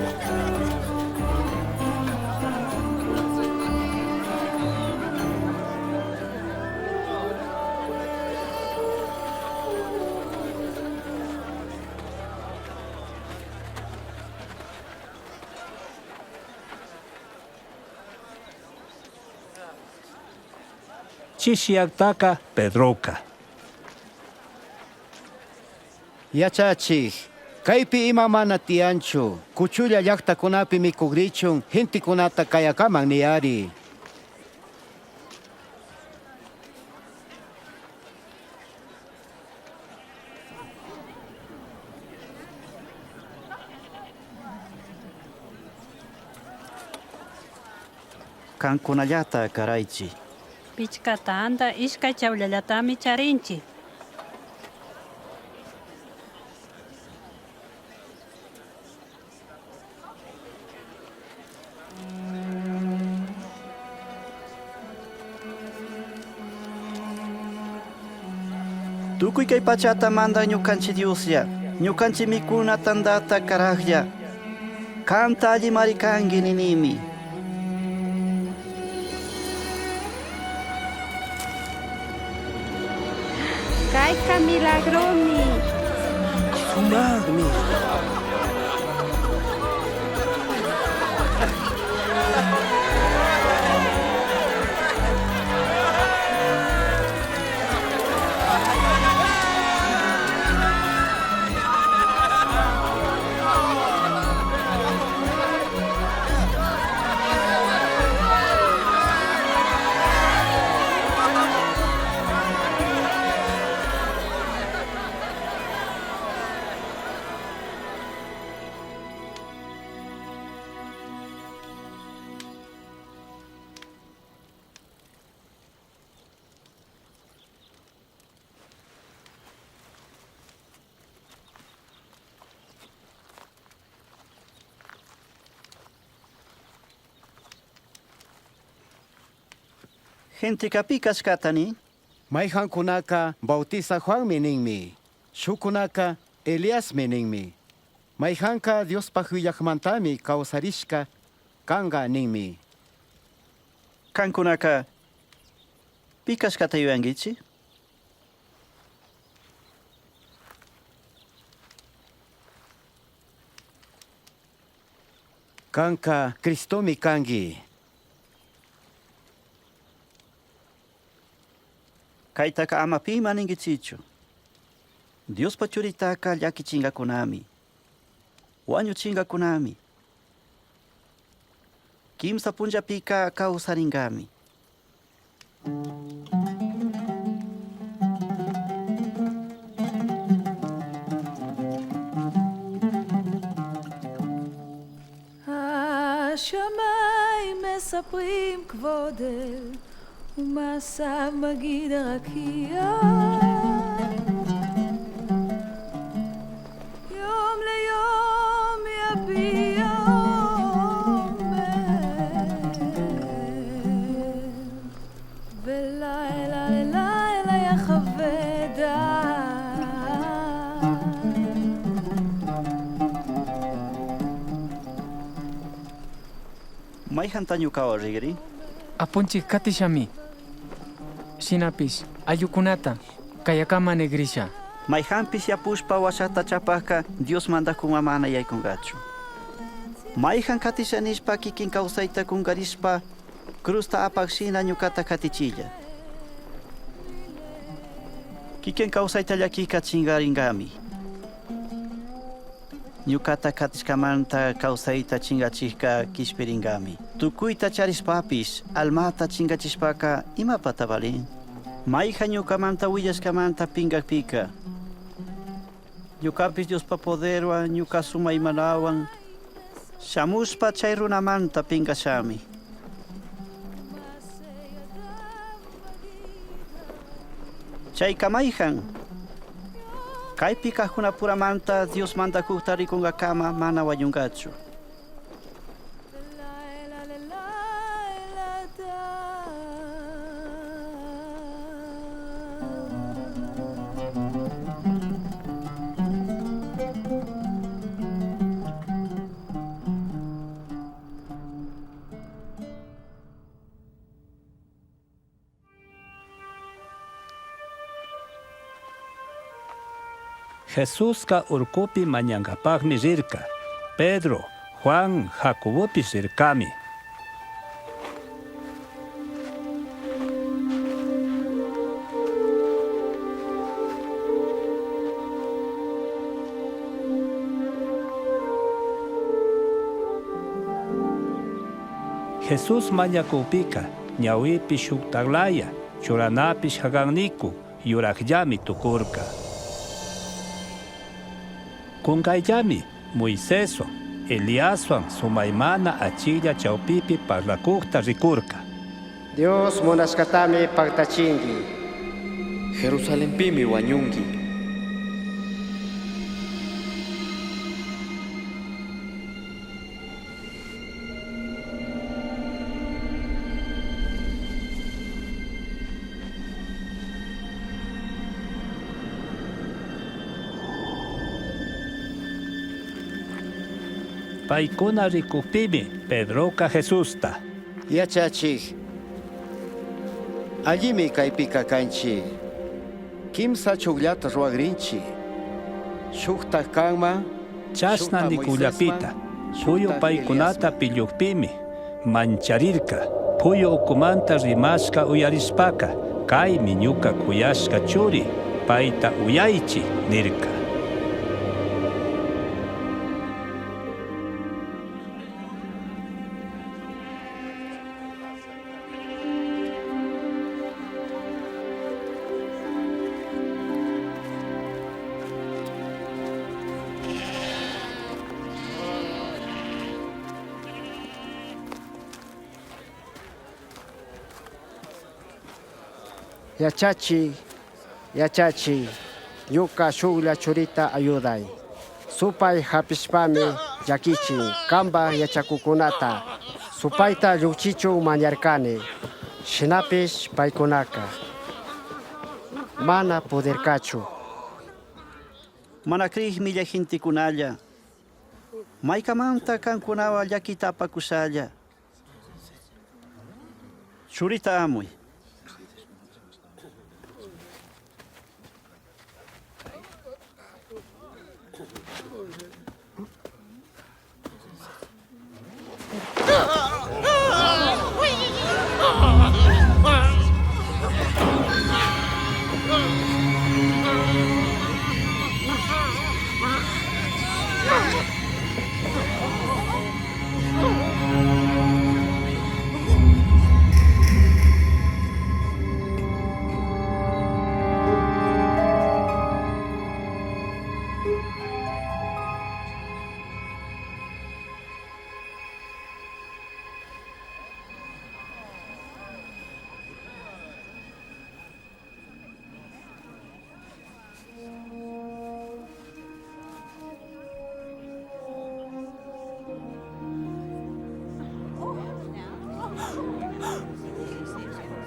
A: Chishiaktaka Pedroka.
K: Yachachik, Kaypi ima mana tianchu. Kuchulla llaqta kunapi mikugrichun, gente kunata kayakaman niyari.
G: Kankunallata karaychi.
I: Pichkata anda ishkay chawllallatami charinchi.
G: Tukuy kay pachata manda ñukanchi Diosya. Ñukanchi mikuna tandata karaqlla. Kanta alli marikangi ninimi.
C: Kayka milagromi.
F: Sumaqmi.
G: Gente kapikas katani.
K: Mayhan kunaka bautiza Juan meninmi. Shukunaka Elias meninmi. Mayhanka Dios pahuyakmantami kausarishka kanga ninmi.
G: Kankunaka pikas katayuangichi.
K: Kanka Kristomi kangi.
G: Kaitaka amapi maningichichu. Dios pachuritaka llaki chinga kunami. Wañu chinga kunami. Kimsa punjapika kausaringami.
M: השמיים מספרים כבוד אל ומעשיו מגיד הרקיע יום ליום יביע אומר ולילה ללילה יחווה דעת
G: Mayhan tanyu kawarigri.
L: Apunchi katishami. Sinapis, ayukunata, kayakama negrisha.
G: Mayhampis yapushpa wasata chapaka Dios manda kumamana yaykungachu. Mayhan katishanishpa kikin kausayta kungarishpa krusta apaksina ñukata katichilla. Kikin kausayta llakika chingaringami. Ñukata katishkamanta kausayta chingachishka kishpiringami. Tukuyta charispapis almata chingachishpaka imapata valin. Mayha ñukamanta willashkamanta pingakpika. Ñukapis Diospa poderwan ñuka suma imanawan shamuspa chay runamanta pingashami. Chayka mayhan kaypi kaqkunapuramanta Dios mandakuqta rikungakama mana wañunqachu.
A: Jesusqa urkupi mañankapaqmi rirka. Pedro, Juan, Jacobopis rirkami. Jesús mañakupika, ñawipi shuk taglaya, churanapish haganniku, yurakyami tukurka. Kunkayllami, Moiséswan, Eliaswan, sumaymana achilla chawpipi parlakukta rikurka.
F: Dios munashkatami paktachinki.
E: Jerusalenpimi wañunki.
A: Paikuna rikupimi Pedroka Jesusta.
K: Yachachik. Allimi kaypika kanchi. Kimsa chuglata ruagrinchi. Shukta kanma.
A: Chasna nikullapita. Puyo paikunata pillukpimi. Mancharirka. Puyo ukumanta rimashka uyarispaka. Kaymi ñuka kuyashka churi. Paita uyaychi nirka.
F: Yachachi, yuka shugla churita ayuday. Supay hapishpami yakichi, kamba yachakukunata. Supayta lluchichu mañarkani, shinapish paykunaka. Mana poderkachu.
G: Mana krij milla hintikunalla. Maykamanta kankunawa llakitapakusalla. Churita amuy.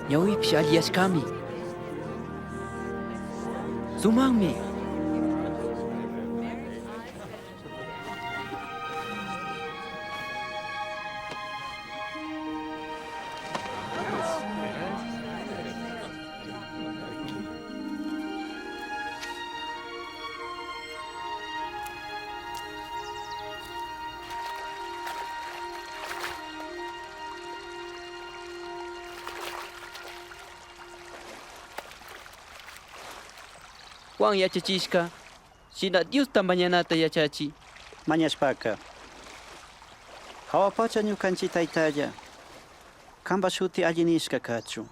E: Ñawipish aliyashkami. Sumanmi. Juan yachachishka, shina Diosta mañanata yachachi.
G: Mañashpaka. Hawapacha ñukanchi taytalla. Kamba shuti allinishka kachu.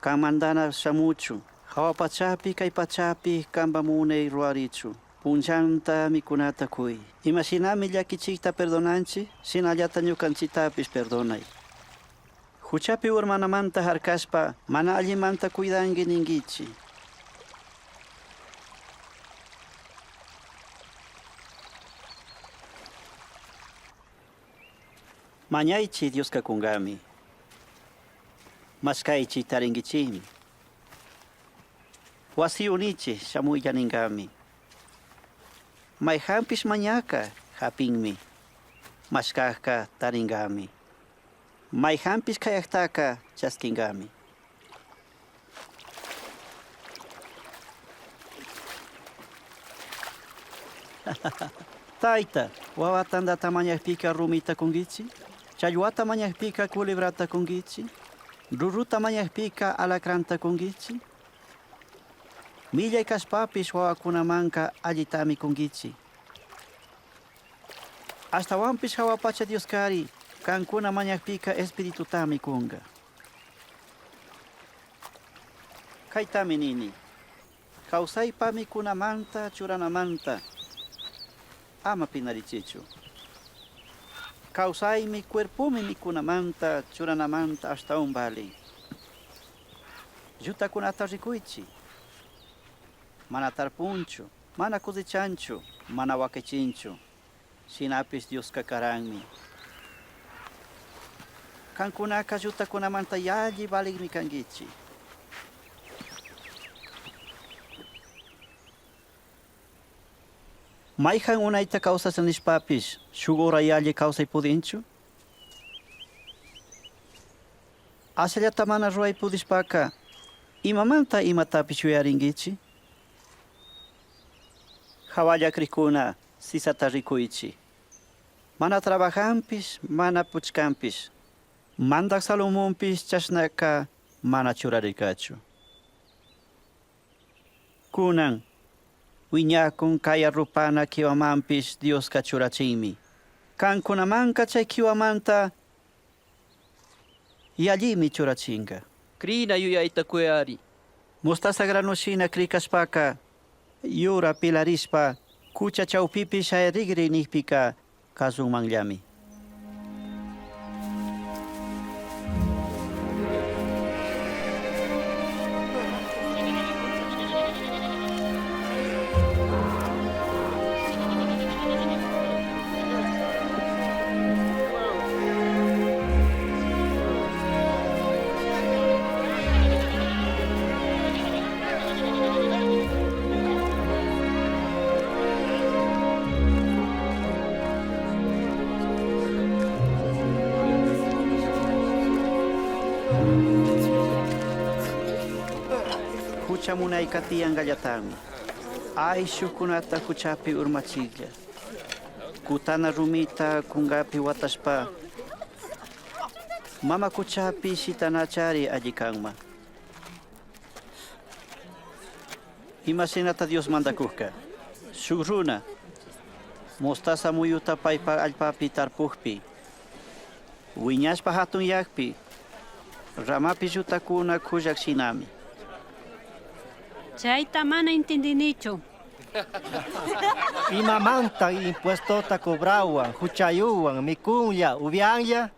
G: Kan mandana shamuchu. Hawapachapi kay pachapi kamba munay ruarichu. Punchanta mikunata kuy. Imashinami llakichikta perdonanchi, sinallata ñukanchitapis perdonay. Huchapi urmanamanta harkaspa, mana allimanta cuidangi ningichi. Mañaychi Dioska kungami. Maskaychi taringichimi. Wasi unichi shamuyaningami. Mayhampis mañaka hapinmi. Maskaka taringami. Mayhampis kayaktaka chaskingami. Taita, wawatanda tamañakpika rumita kungichi. Chayuata mañakpika culebrata kungichi. Ruruta mañakpika alacranta kungichi. Millay kaspapis wawakunamanka allitami kungichi. Hasta wampis hawapacha Dioskari Kankuna mañakpika espíritu tami kunga. Kaitami nini. Kausay pami kunamanta churanamanta. Ama pinarichichu. Kausay mi cuerpumi mi kunamanta churanamanta hasta un vale. Juta kunata rikuichi. Mana tarpuncho, mana cosechancho, mana wakechincho. Sinapis Dios kakarangmi. Kankunaka juta kunamanta yalli vale mi kangichi. Maihan unaita causa sanishpapis, shugora yalli causa pudincho? Asyallata mana ruay pudispaka, imamanta imatapis yuyaringichi? Hawalla krikuna, sisata rikuichi. Mana trabajampis, mana puchkampis. Mandak salumumpis chasnaka, mana churarikachu. Kunan, wiñakun kaya rupana kiwamampis Dios kachurachimi. Kankunamanka chay kiwamanta yallimi churachinga.
E: Krina yuyaita kuyari.
G: Mostasa granushina krikaspaka yura pilarispa kucha chawpipi shayrigri nihpika kasunmanllami. Kuchamunay katiyan gallatami. Ay shukunata kuchapi urmachilla. Kutana rumita kungapi watashpa. Mama kuchapi shitanachari allikanma. Imasinata Dios manda kuhka. Shugruna. Mostaza muyuta paypa allpapi tarpukpi. Wiñashpa hatun yakpi. Ramapi yutakuna kujak shinami.
I: Chayta mana intendinichu.
F: Imamanta impuestota cobrawan, huchayuwan, mikunya, ubianya.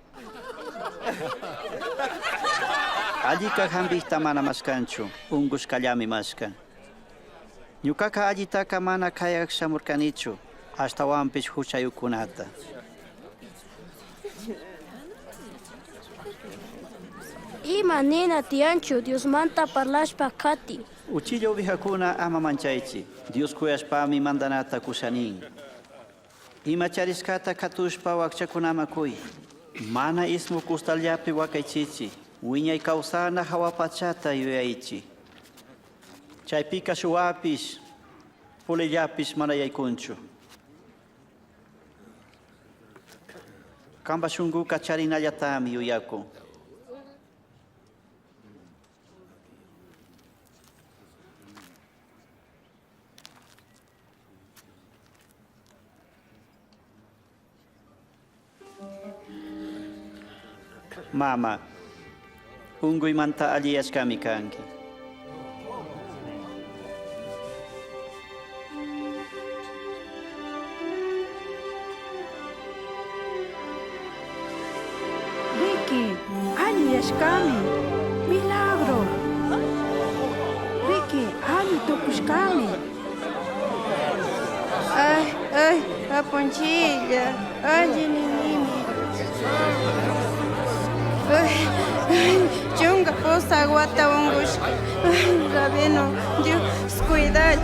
G: Allika hambista mana maskanchu, ungus kallami maskan. Ñukaka allitaka mana kayak shamurkanichu, hasta wampis huchayukunata.
D: Ima nena tianchu Dios manta parlashpa kati.
G: Uchillo vijakuna ama manchaychi, Dios kuyashpami mandanata kushanin. Ima chariskata katushpa wakchakunama kuy. Mana ismu kustallapi wakaychichi, wiñay kawsana hawapachata yuyaychi. Chaypika shuwapis, pulillapis mana yaykunchu. Kamba shunguka charinallatami yuyaku. Mama, unguy manta aliyashkami kanki.
C: Ricky, aliyashkami. Milagro. Ricky, ali tukushkami.
M: Ay, a Ponchilla, ay, ninimi. Chunga posa guata ungush. Rabino, Dios cuidado.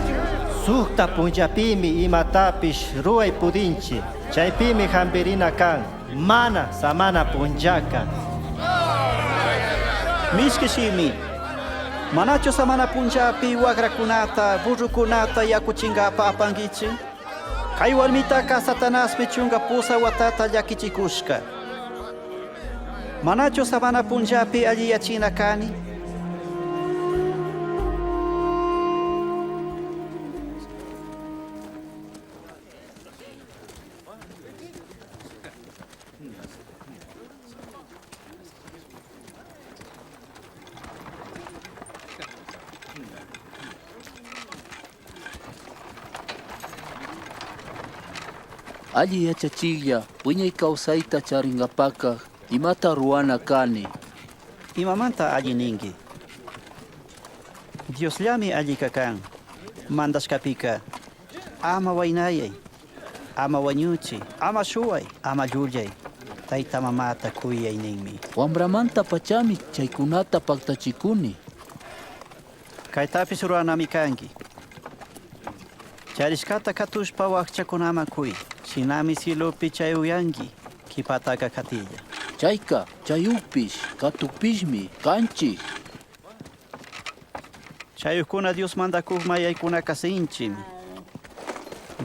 F: Sukta punjapimi imatapish ruay pudinchi. Chaypimi hambirina kan. Mana samana punjaka.
G: Mishkishimi, manacho samana punjapi wagrakunata, burrukunata yakuchingapa apangichi? Kay warmitaka satanasmi chunga pusa watata llakichikushka. Manacho samana punjapi alliyachina kani?
H: Alli yachachilla, puñay kawsayta charingapaka, imata ruana kani.
G: Imamanta alli ningi. Dios llami alli kakan. Mandas kapika. Ama wainayay. Ama wañuchi. Ama shuay. Ama llullay. Tayta mamata kuyay ninmi.
H: Wambramanta pachami chaykunata paktachikuni.
G: Kaytapis ruanami kangi. Chariskata katushpa wakchakunama kuy. Sinami silupi chayuyangi. Kipataka katilla.
H: Chayka, chayupish, katupishmi, kanchi.
G: Chayukuna Dios mandakuq mayaykuna kasinchim.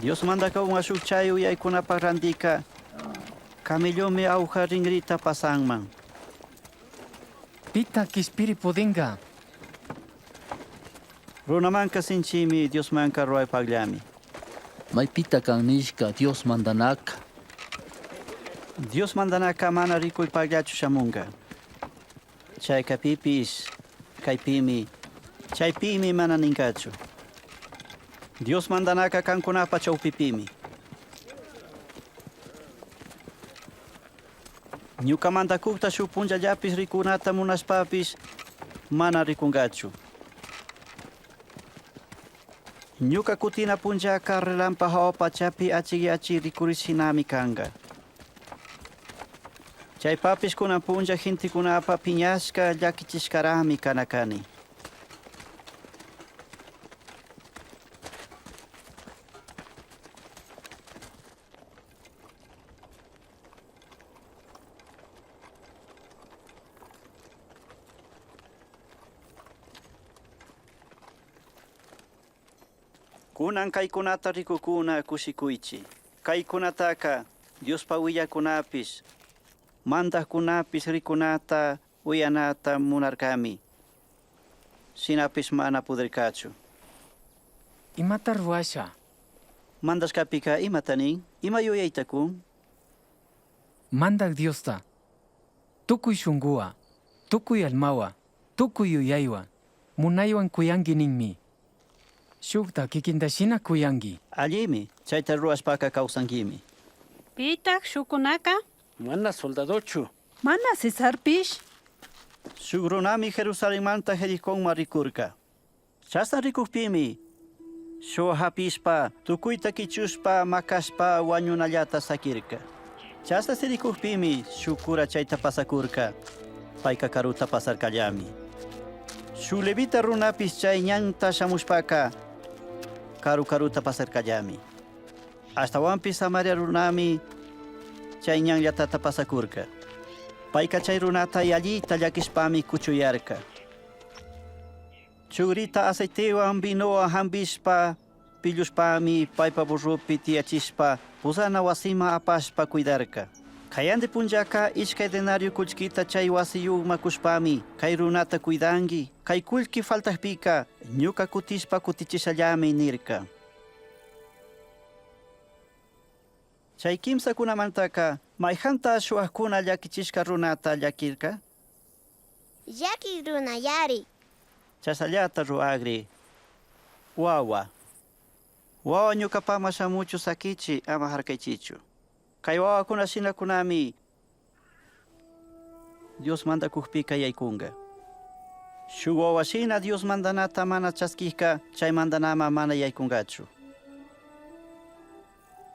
G: Dios mandakuq ashuk chayu yaykuna parrandika. Camellomi auja ringrita pasanman.
L: Pita kispiri pudenga.
G: Runamanka sinchimi Dios manka ruay pagllami.
H: Maypita kanishka Dios mandanaka.
G: Dios mandanaka mana rikuy pagllachu shamunga. Chayka pipis, kaypimi, chaypimi mana ninkachu. Dios mandanaka kankunapa chawpipimi. Ñuka mandakukta shuk punllallapis rikunata munashpapis mana rikungachu. Ñuka kutina punllaka relampa pachapi achi rikurishinami kanga. Chaypapis kunan punlla hintikunapa piñashka llakichishkarami kanakani. Kunan kaykunata rikukuna kushikuychi. Kaykunataka Diospa willakunapis, mandaqkunapis rikunata uyanata munarkami. Sinapis mana pudirkachu.
L: Imata ruasha.
G: Mandaskapika imatanin, ima yuyaytakun.
L: Mandak Diosta. Tukuy shungua, tukuy almawa, tukuy yuyaywa, munaywan kuyangi ninmi. Shukta kikindashina kuyangi.
G: Allimi, chayta ruaspaka kawsankimi.
I: Pitak shukunaka.
J: Mana soldadochu.
C: Mana Cesarpish.
G: Shuk runami Jerusalemanta herikonma rikurka. Chasta rikukpimi. Shu hapispa, tukuyta kichushpa, makashpa, wañunallata sakirka. Chasta sirikukpimi, shukura chayta pasakurka. Payka karuta pasarkallami. Shu levita runapis chay ñanta shamushpaka. Karuta pasarkallami. Hasta wampis Samaria runami chay ñanllatata pasakurka. Payka chay runata yallita llakishpami kuchuyarka. Chugrita aceitewan vinoa hambishpa, pillushpami paypa burrupi tiachishpa, pusana wasima apashpa cuidarka. Kayande punllaka ishkay denario kullkita chay wasiyukma kushpami, kay runata cuidangi, kay kullki faltajpika, ñuka kutishpa kutichishallami nirka. Chay kimsa kunamantaka, mayjanta shuakuna llakichishka runata llakirka?
D: Llaki runayari.
G: Chasallata ruagri. Wawa. Wawa ñukapama shamuchu sakichi ama harkaychichu. Kay wawakuna shinakunami Dios manda kukpika yaykunga. Shuk wawashina Dios mandanata mana chaskika chay mandanama mana yaykungachu.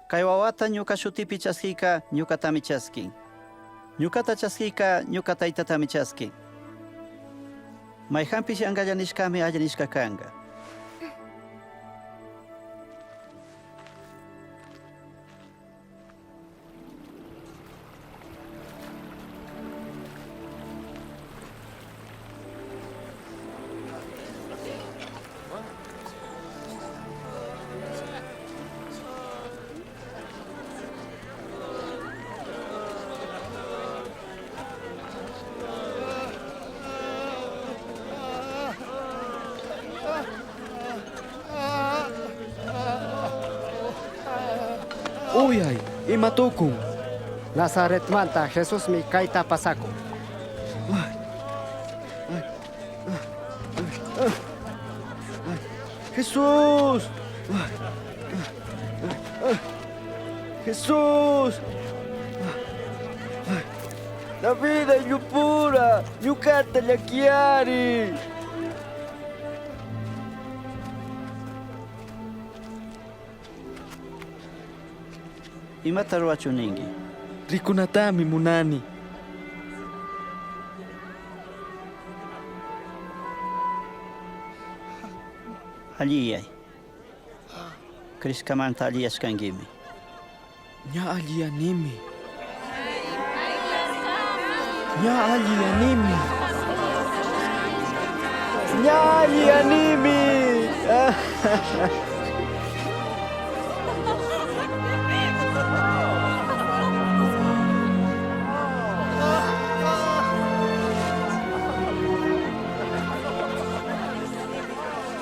G: Kay wawata ñuka shutipi chaskika ñukatami chaskin. Ñukata chaskika ñuka taytatami chaskin. Mayjampis yangallanishkami allanishka kanga.
F: Uyay, imatukun. Nazaret manta Jesús mi kaita pasako.
G: Jesús.
E: Jesús. La vida es pura, ñucata llaquiari.
G: Imata ruachuningi.
E: Rikunatami munani.
G: Aliyay. Kriskamanta aliyashkangimi.
E: Nya alianimi. Nya alianimi. Nya alianimi.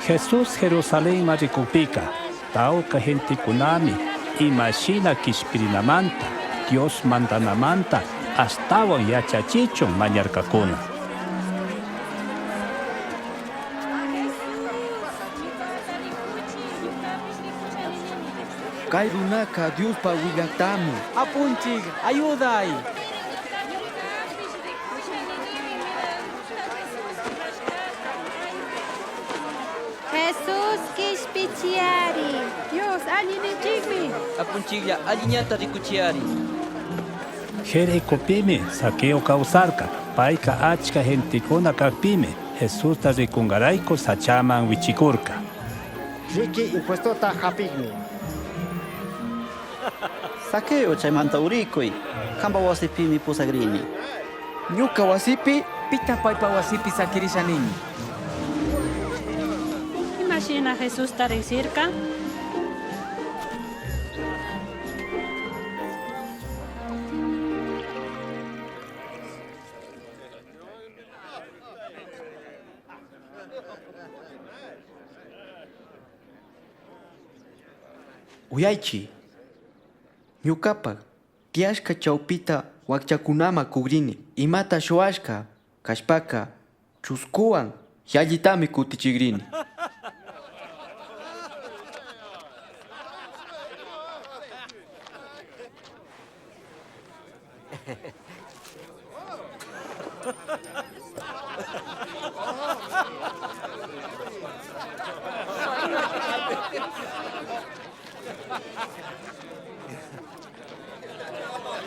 A: Jesús Jerusalén maricupika, tauka gente kunami, imashina kishpirinamanta, Dios mandanamanta, astawan yachachichon mañarkakuna.
E: Kay runaka Dios pa willatamu.
L: Apunchig, ayuday.
M: Jesús Kishpichiari.
C: Dios, alinichigmi.
E: Apunchilla aliñata rikuchiari.
A: Jere kopime, saqueo causarca, paika achka gentikuna kakpime, Jesús ta rikungaraiko sachaman wichikurka.
F: Riki impuestota hapigmi.
G: Saqueo chaymanta urikuy. Kamba wasipimi pusagrini.
E: Ñuka wasipi
L: Pita paipa wasipi sakirishanin.
I: Imagina Jesús tarisirka.
E: uyaychi. Ñukapak tiashka chawpita wakchakunama kugrini. Imata shuashka kashpaka chuskuwan yallitami kutichigrini.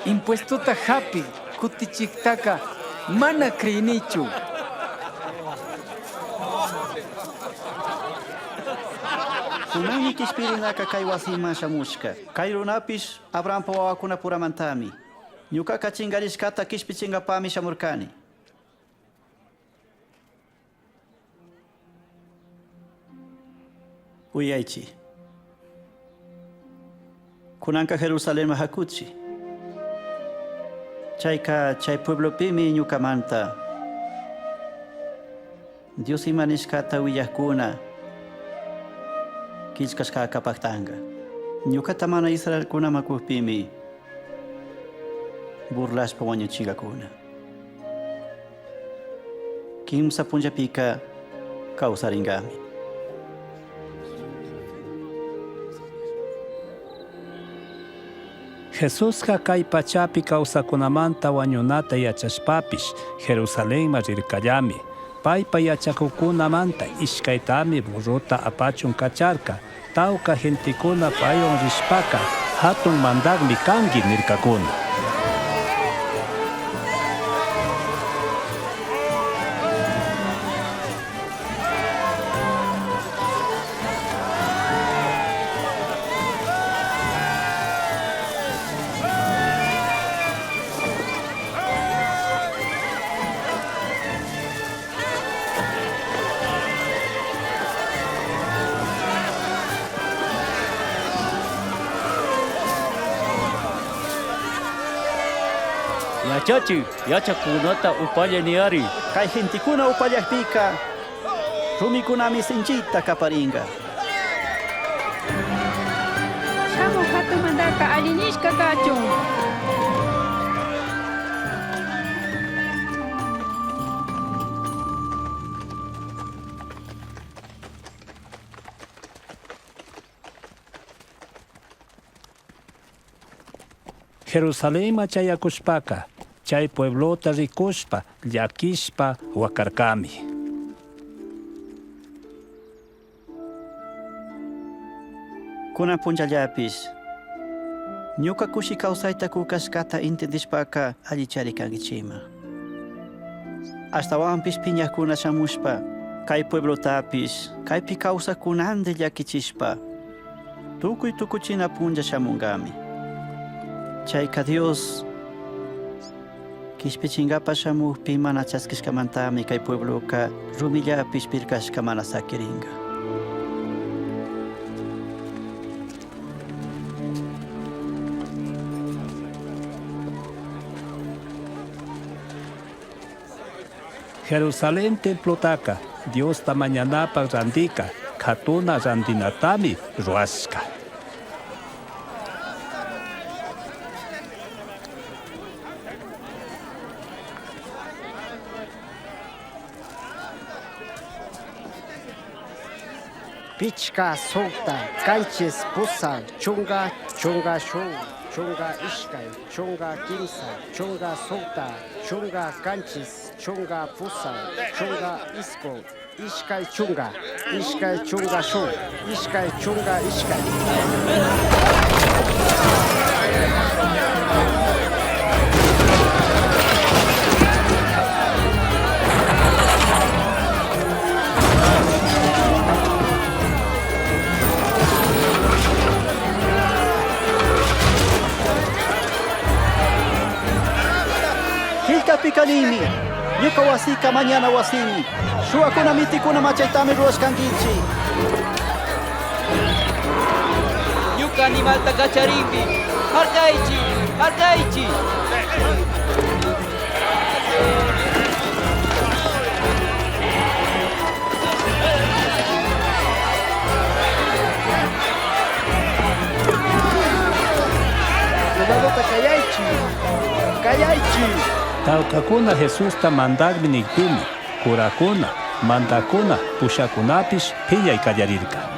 L: Impuestota happy, kutichiktaka, mana krinichu.
G: Kunani kishpirinaka kay wasima shamushka. Kay runapish Abrahampa wawakuna puramantami. Ñukaka chingarishkata kishpichingapami shamurkani. Uyaychi. Kunanka Jerusalén hakuchi. Chay pueblo pimi ñukamanta. Dios imanishkata willakuna. Kichkashka kapaktanga. Ñukata mana Israel kuna makuspimi. Burlashpa wañuchigakuna. Kimsa punjapika kawsaringami.
A: Jesús kay pachapi kawsakunamanta wañunata yachashpapish, Jerusalén marirkallami. Paypa yachakukunamanta ishkaytami burrota apachun kacharka. Tauka gentikuna payon rishpaka, hatun mandagmi kangi nirkakuna.
H: Yachachi, yachakunata upallaniari.
G: Kay gentikuna upallakpika. Rumikunami sinchita kaparinga.
C: Shamu hatu mandarka alinishka kachun.
A: Jerusalén machayakushpaka, chay pueblota rikushpa, llakishpa, wakarkami.
G: Kuna punjallapis. Ñuka kushi kawsayta kukashkata intendishpaka allicharikankichima. Hasta wampis piñakuna shamushpa, kay pueblotapis, kaypi kawsakunande llakichishpa, tukuy tukuchina punja shamungami. Chayka Dios kishpichingapa shamuqpi mana chaskishkamantami kay puebloka rumillapis pirkashka mana sakiringa.
A: Jerusalén templotaka, Dios tamañanapa randika, katuna randinatami ruashka.
F: Pichka, solta, canches, pusa, chunga, chunga show, chunga ishkay, chunga kimsa, chunga solta, chunga canches, chunga pusa, chunga isko, ishkay chunga show, ishkay chunga ishkay.
G: Pikanimi, ñuka wasika mañana wasimi, shuakuna mitikuna machaytami ruwashkankichi.
E: Ñuka animalta kacharinpi, harkaychi, harkaychi.
F: Cuidado, kayaychi, kayaychi.
A: Tawkakuna Jesusta mandagmi niktumi, kurakuna, mandakuna, pushakunapish pillay kallarirka.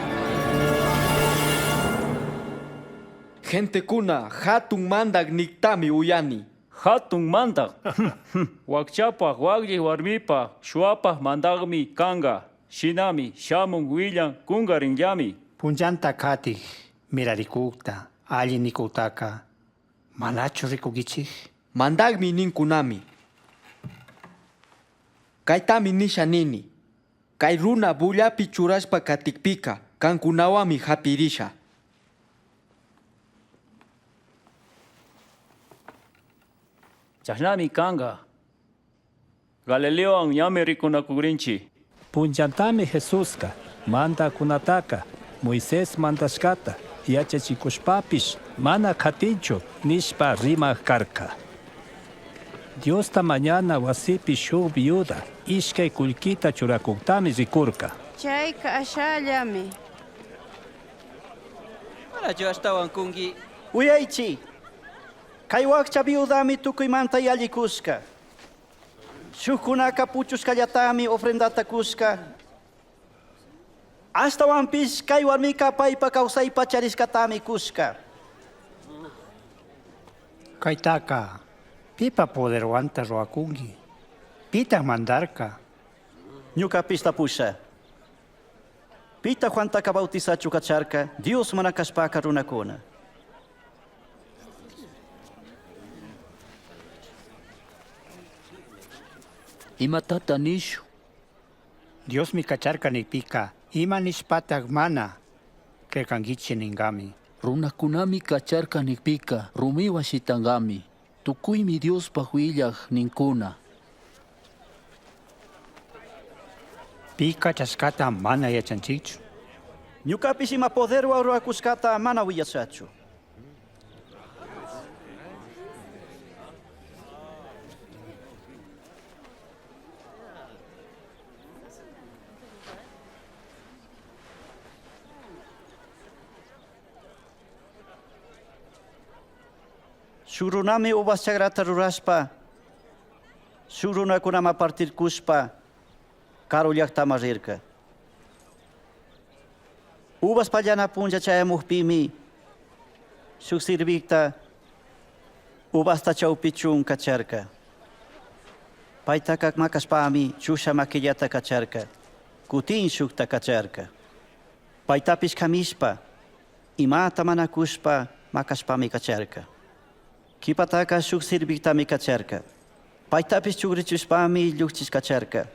E: Gente kuna, hatun mandag niktami uyani.
B: Hatun mandag. Wakchapa, wagri warmipa, shuapa mandagmi kanga. Shinami, shamun willan kungaringyami.
J: Punjanta kati, mirarikukta, alli nikutaka. Manachu rikugichik.
E: Mandagmi ninkunami. Kaitami nishanini. Kay runa bullapi churashpa katikpika, kankunawami hapirisha.
B: Chahnami kanga. Galileo ang yami rikunakugrinchi.
A: Punchantami Jesuska, manda kunataka, Moisés mandashkata, yachachikushpapish, mana katincho, nishpa rima karka. Dios ta mañana wasipi shuk viuda, ishkay kullkita churakuktami rikurka.
C: Chayka ashallami.
E: Para yo astawan kungi.
G: Uyaychi, kay wakcha viudami tukuymanta yallikushka. Shukkunaka puchushkallatami ofrendata kushka. Hasta wampis kay warmika paypa kawsaypa charishkatami kushka.
J: Kaitaka, pipa poderwanta roakungi. Pita mandarka.
G: Ñuka pista pusha. Pita Juantaka bautizachu kacharka, Dios manakashpaka runakuna.
H: Imatata nishu.
J: Dios mi kacharka ni pika. Ima nishpatag mana. Krekangichi ningami.
H: Runakunami kacharka nikpika. Rumiwa shitangami. Tukuymi Dios pahuillag ninkuna.
J: Pika chaskata mana yachanchichu.
G: Ñuka pisima poder wa ruakuskata mana wiyasachu. Shurunami uvas chagrata rurashpa, shurunakunama partir kushpa, karu llaktama rirka. Uvas pallana puncha chayamuqpimi, shuk sirvikta, Ubasta chawpichun kacharka. Paitaka makaspami chusha makillata kacharka. Kutin shukta kacharka. Paitapis kamishpa. Imata manakushpa makaspami kacharka. Kipataka shuk sirviktami kacharka. Paitapis chugrichuspami lluchis kacharka.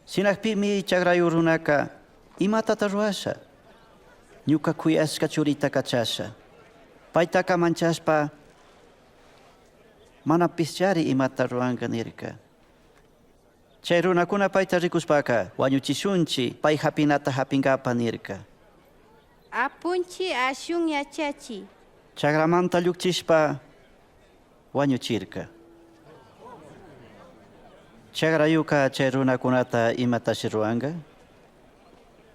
G: Sinakpimi chagrayu runaka imatata ruasha. Ñuka kuyashka churita kachasha. Paitaka manchaspa mana pischari imata ruanka nirka. Chay runakuna paita rikuspaka wañuchishunchi pay hapinata hapingapa nirka.
C: Apunchi ashun yachachi.
G: Chagramanta lluchishpa wañuchirka. Chagrayuka chay runakunata imatashi ruanga.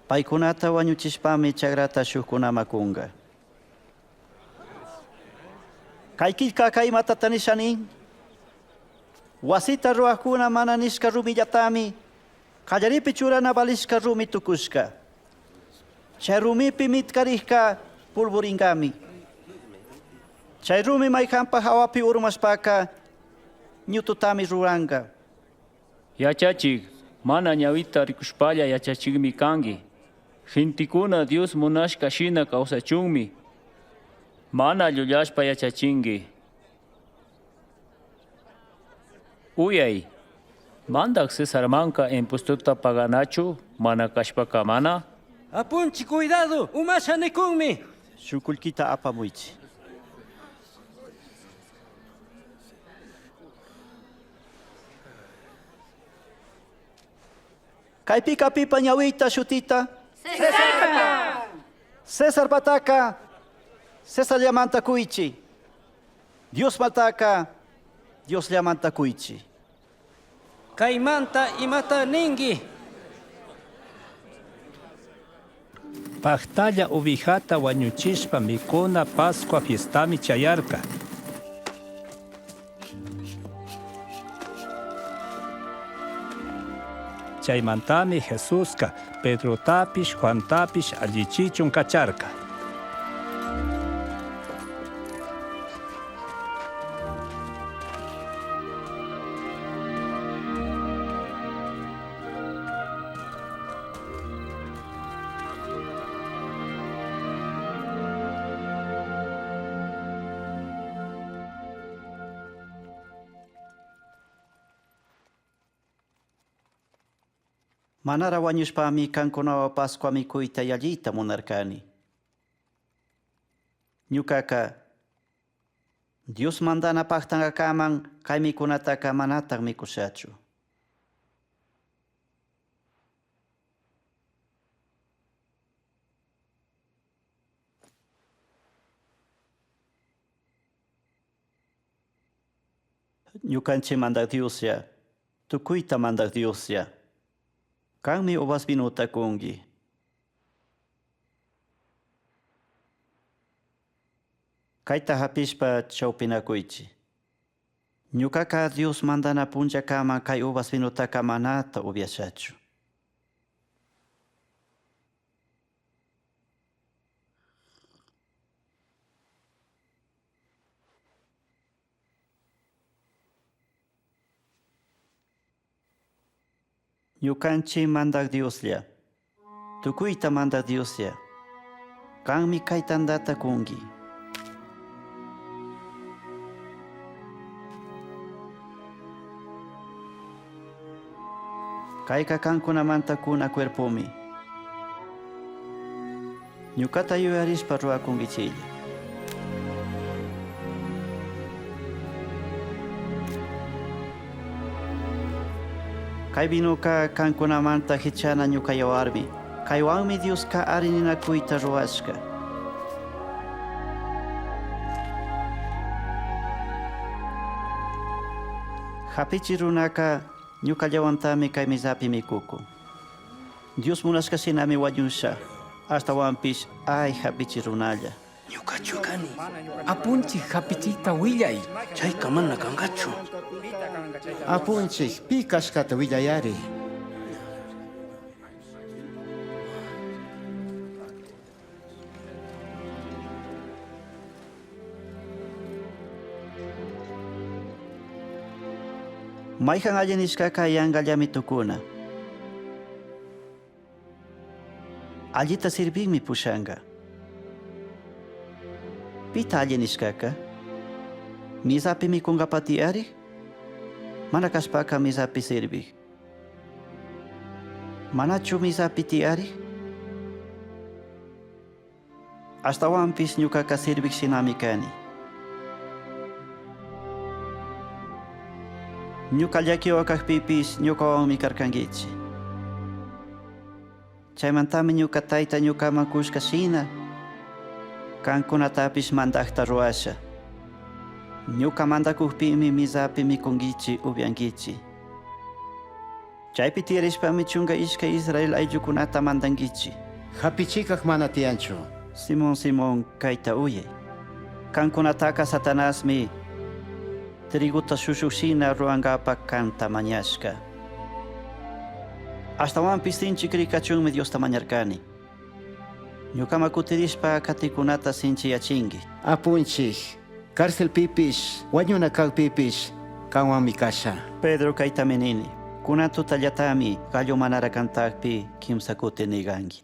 G: Paykunata wañuchishpami chagrata shukkunamakunga. Kaykillkaka imatata nishani. Wasita ruakuna mana nishka rumillatami kallaripi churana balishka rumi tukushka. Chay rumipi mitkarishka pulburingami. Chay rumi maykampa hawapi urmashpaka ñututami ruranga.
N: Yachachik, mana ñawita rikushpalla yachachikmi kangi. Hintikuna Dios munashka shina kawsachunmi. Mana llullashpa yachachingi. Uyay, mandak Cesar manka impuestuta paganachu mana kashpaka mana?
O: Apunchi cuidado, umashanekunmi.
G: Shukulkita apamuychi. Kaypika pipa ñawita shutita.
O: Cesar!
G: Cesar Bataka. Cesar llamanta kuichi. Dios Bataka. Dios llamanta kuichi.
O: Kaimanta imata ningi.
A: Paktalla ubijata wañuchishpa mikuna Pascua fiestami chayarka. Chaymantami Jesuska, Pedro tapish, Juan tapish, allichichun kacharka.
G: Manara wañushpami kankunawa Pascua mikuyta yallita munarkani. Ñukaka Dios mandana paktangakaman kay mikunataka manataq mikushachu. Ñukanchik mandak Diosya, tukuyta mandak Diosya. Kanmi uvas vinuta kungi. Kayta hapishpa chawpinakuychi. Ñukaka Dios mandana punchakama kay uvas vinutaka manata upiashachu. Ñukanchik mandak Dioslla, tukuyta mandak Dioslla, kanmi kay tandata kungi. Kayka kankunamanta kuna cuerpomi. Ñukata yuyarishpa ruwakunkichilla. Kay vinuka kankunamanta hichana ñuka yawarmi. Kaywanmi Dioska arininakuyta ruwashka. Hapichi runaka ñuka llawantami kay misapi mikuku. Dios munashka shinami wañusha. Hasta wampish ay hapichi runalla.
O: Ñuka chukani.
L: Apunchi hapichita willay.
O: Chayka mana kangachu.
K: Apunchik, pi kashkata willayari.
G: Mayhan allinishkaka yanqallami tukuna. Allita sirvinmi pushanga. Pita allinishkaka? Misapi mikunqapati ari? Mana kashpaka misapi sirvi. Manachu misapi tiari? Ashtawanpis ñukaka sirvik shinami kani. Ñuka llakiwa kaqpipis ñukawanmi karkankichi. Chaymantami ñuka tayta ñukaman kushka shina kankunatapis mandaqta ruwasha. Ñuka mandakuqpimi misapi mikunkichi upiankichi. Chaypi tiyarishpami chunka ishkay Israel ayllukunata mandankichi.
K: Hapichikaq mana tiyanchu.
G: Simón kayta uyay. Kankunataka Satanasmi triguta shushushina ruangapa kanta mañashka. Ashtawanpis sinchik rikachunmi Diosta mañarkani. Ñukama kutirishpa katikunata sinchiyachinki.
K: Apunchik, cárcelpipish, wañunakaqpipish kanwanmi kasha.
G: Pedro kayta menini. Kunatu tallatami gallo manara kantaqpi kimsa kuti niganki.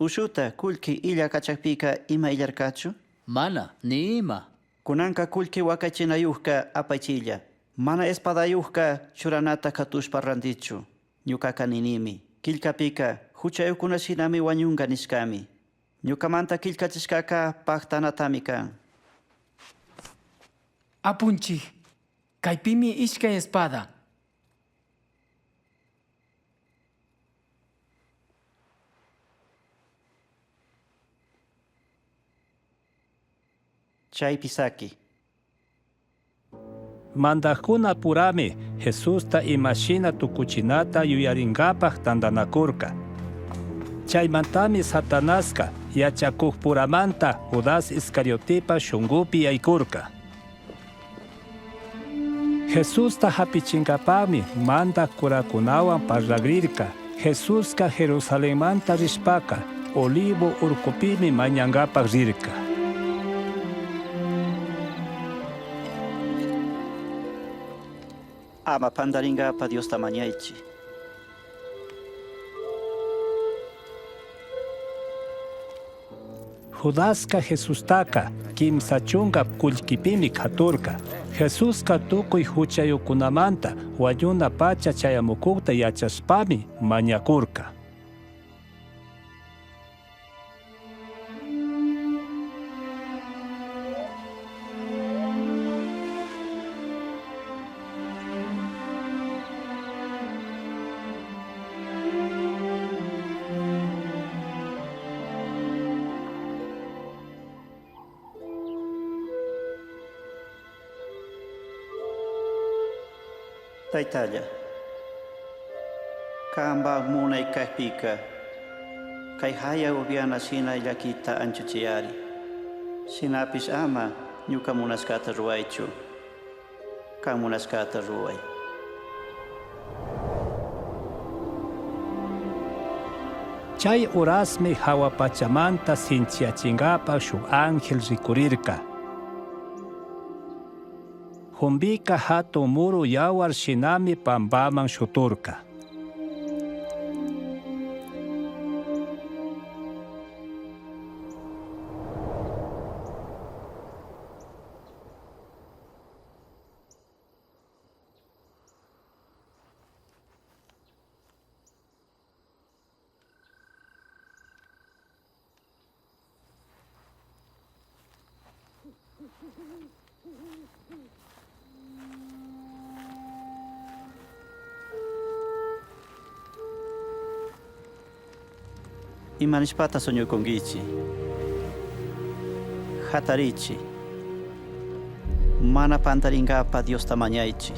G: Ushuta kulki illa kachakpika ima illarkachu?
H: Mana, ni ima.
G: Kunanka kulki wakachinayuhka apachilla. Mana espadayuhka churanata katushpa randichu. Ñukaka ninimi. Killkapika huchayukunashinami wañunga nishkami. Ñukamanta killkachishkaka paqtanatami kan.
L: Apunchi, kaypimi ishkay espada.
G: Chay pisaki.
A: Mandakuna purami Jesusta imashina tukuchinata yuyarinkapaq tandanakurka. Chaymantami Satanaska yachakuq puramanta Judas Iscariotipa shungupi yaykurka. Jesusta hapichinkapami manda kurakunawan parlagrirka. Jesuska Jerusalemanta rishpaka Olivo urkupimi mañankapaq rirka.
G: Ama pandaringapa Diosta mañaychi.
A: Judaska Jesustaka kimsa chunka kullkipimi khaturka. Jesuska tukuy huchayukunamanta wayuna pacha chayamukukta yachashpami mañakurka.
G: Taytalla, kambaq munay kaqpika, kay haya upiana shina llakita anchuchiyari. Shinapis ama ñuka munasqata ruwaychu, kan munasqata ruway.
A: Chay urasmi hawapachamanta sinchiachinkapaq shuk ángel rikurirka. Humbika hatun muru yawar shinami pampaman shuturka.
G: Imanishpata soñukunkichi, hatarichi, mana pantarinkapa Diosta mañaychi.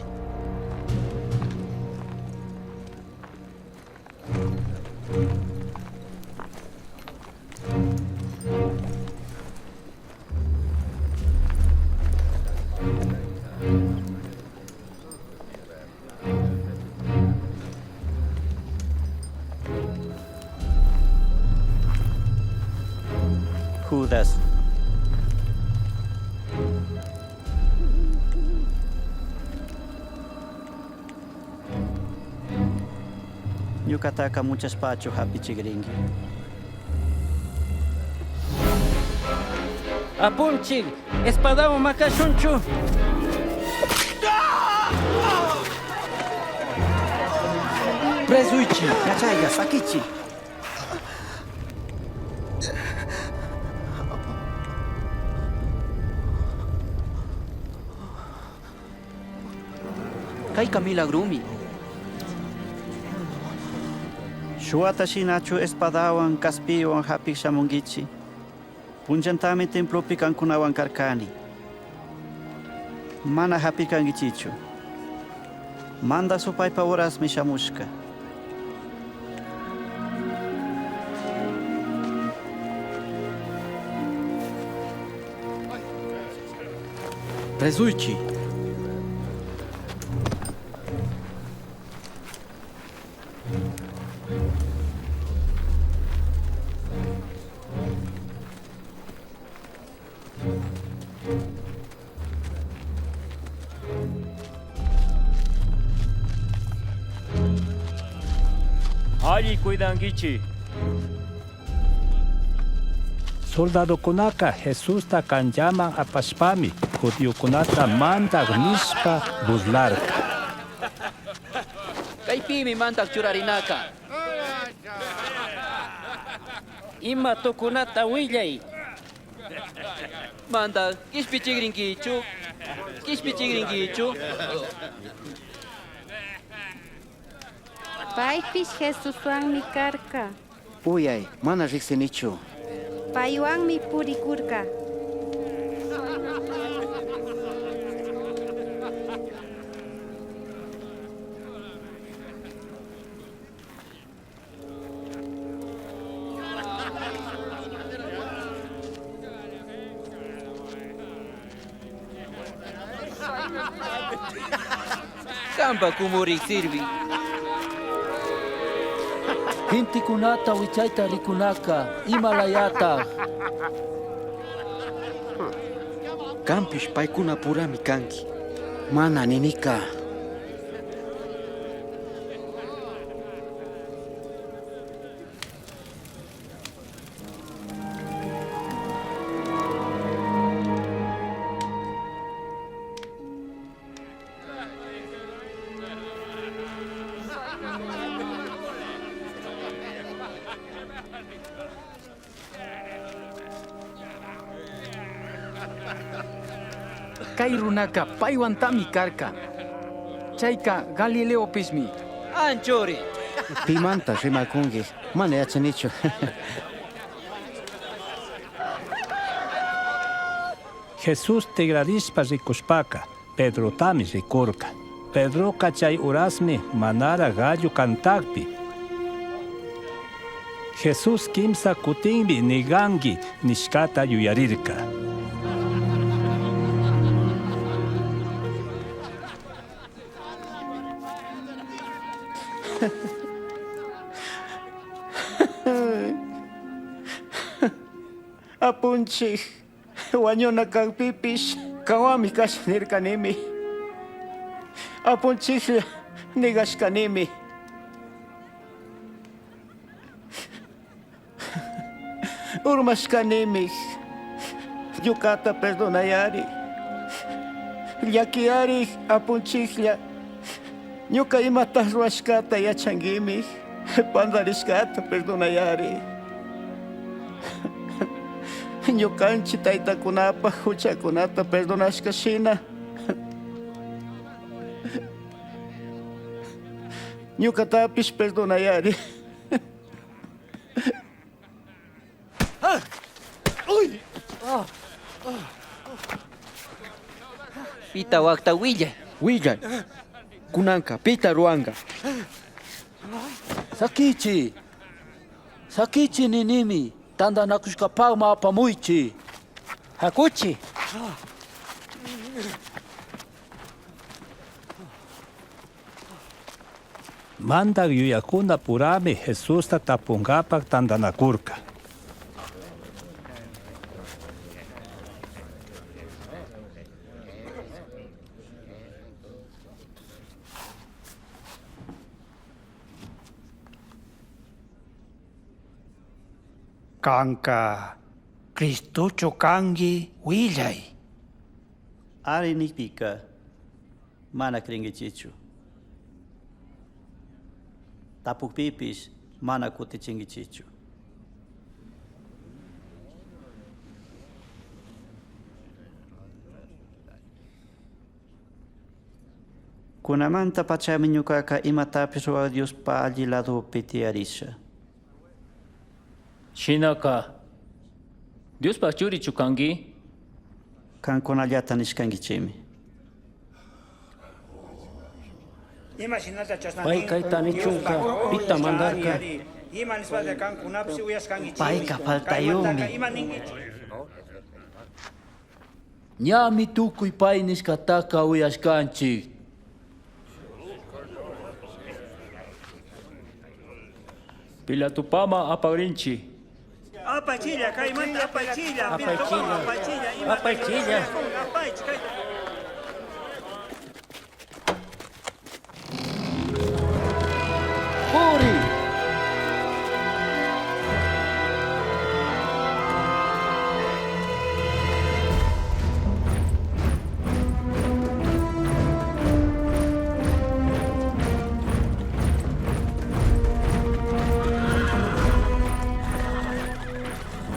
G: Judas. Ñuqataqa muchaspachu hapichigrinki.
O: Apunchik, espadawan makashunchu.
G: Presuychi, yachayga, sakichi.
E: Kayka milagrumi.
G: Shuata shinachu espadawan kaspiwan hapik shamungichi. Punchantami templopi kankunawan karkani. Mana hapikangichichu. Manda supaypa horasmi shamushka.
E: Presuychi.
N: Allí cuidangichi.
A: Soldado kunaka Jesusta kanyaman apashpami, judío kunata mandag nishpa buslarka.
E: Kaypimi mantak churarinaka.
O: Ima tukunata willay.
E: Mantak kishpichigrinkichu. Kishpichigrinkichu.
C: Paypish Jesuswanmi karka.
K: Uyay, mana riksinichu.
C: Paywanmi purikurka.
E: Kampa kumurik sirvi.
H: Hinti kunata wichayta rikunaka, Himalayata.
E: Kampish paykuna purami kanki.
K: Mana ninika.
L: Kay runaka paywantami karka. Chayka Galileo pismi.
E: Anchori.
K: Pimanta rimakungi. Mana yachanichu.
A: Jesús tigradispa rikushpaka, Pedro tami rikurka. Pedro chay urasmi manara gallo kantagpi. Jesús kimsa kutinbi nigangi nishkata yuyarirka.
K: Apunchi, wañona kang pipis, kawami kasnirkanimi. Apunchi, nigashkanimi. Urmashkanimi. Yukata perdonayari. Yakiari apunchiklla. Ñuka imata ruashkata yachangimi. Pandarishkata perdonayari. Ñukanchi taytakunapa huchakunata perdonashkashina. Ñukatapish perdonayari.
E: Pita wakta willa.
F: Willay. Kunanka, pita ruanga.
H: Sakichi. Sakichi ninimi. Tanda nakushkapagma apamuichi.
O: Hakuchi.
A: Mandag yuyakuna purami Jesusta tapungapak tandanakurka.
J: Kanka, Cristucho kangi willay.
G: Ari nikpika, mana kringichichu. Tapuk pipis, mana kutichingichichu. Kunamanta pachami ñukaka imatapis ruwaq Diospa alli lado pitiarisha.
N: Shinaka. Dios pachuri chukangi.
G: Kankunallata nishkangichimi.
O: Pai kaitani chunka, pita mandarka.
G: Paika faltayumi.
H: Ñami tukuy pay niskataka uyashkanchik.
N: Pilatupama apagrinchi.
J: Apachilla, caimanta, apachilla,
O: Apachilla. Puri.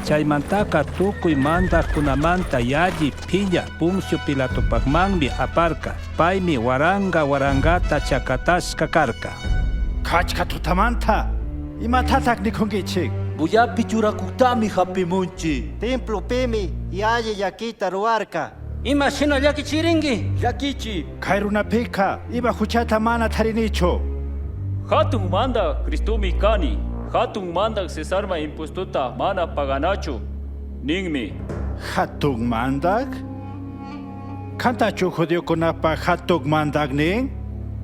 A: Chaymantaka tukuy mandakunamanta yalli pilla Poncio Pilatopakmanmi aparka. Paymi warangata chakatashka karka.
J: Kachka tutamanta, imatatak nikungichik.
H: Buyapi churakutami hapimunchi.
G: Templo pimi, yalli yakita ruarka.
O: Ima shina llaki chiringi.
N: Yakichi.
J: Kairunapika, iba huchata mana tarinicho.
N: Hatun manda Cristumi kani. Hatun manda Cesarma impuestuta mana paganachu. Ningmi.
J: Hatug mandag? Kantachu judío kunapa hatug mandag ning?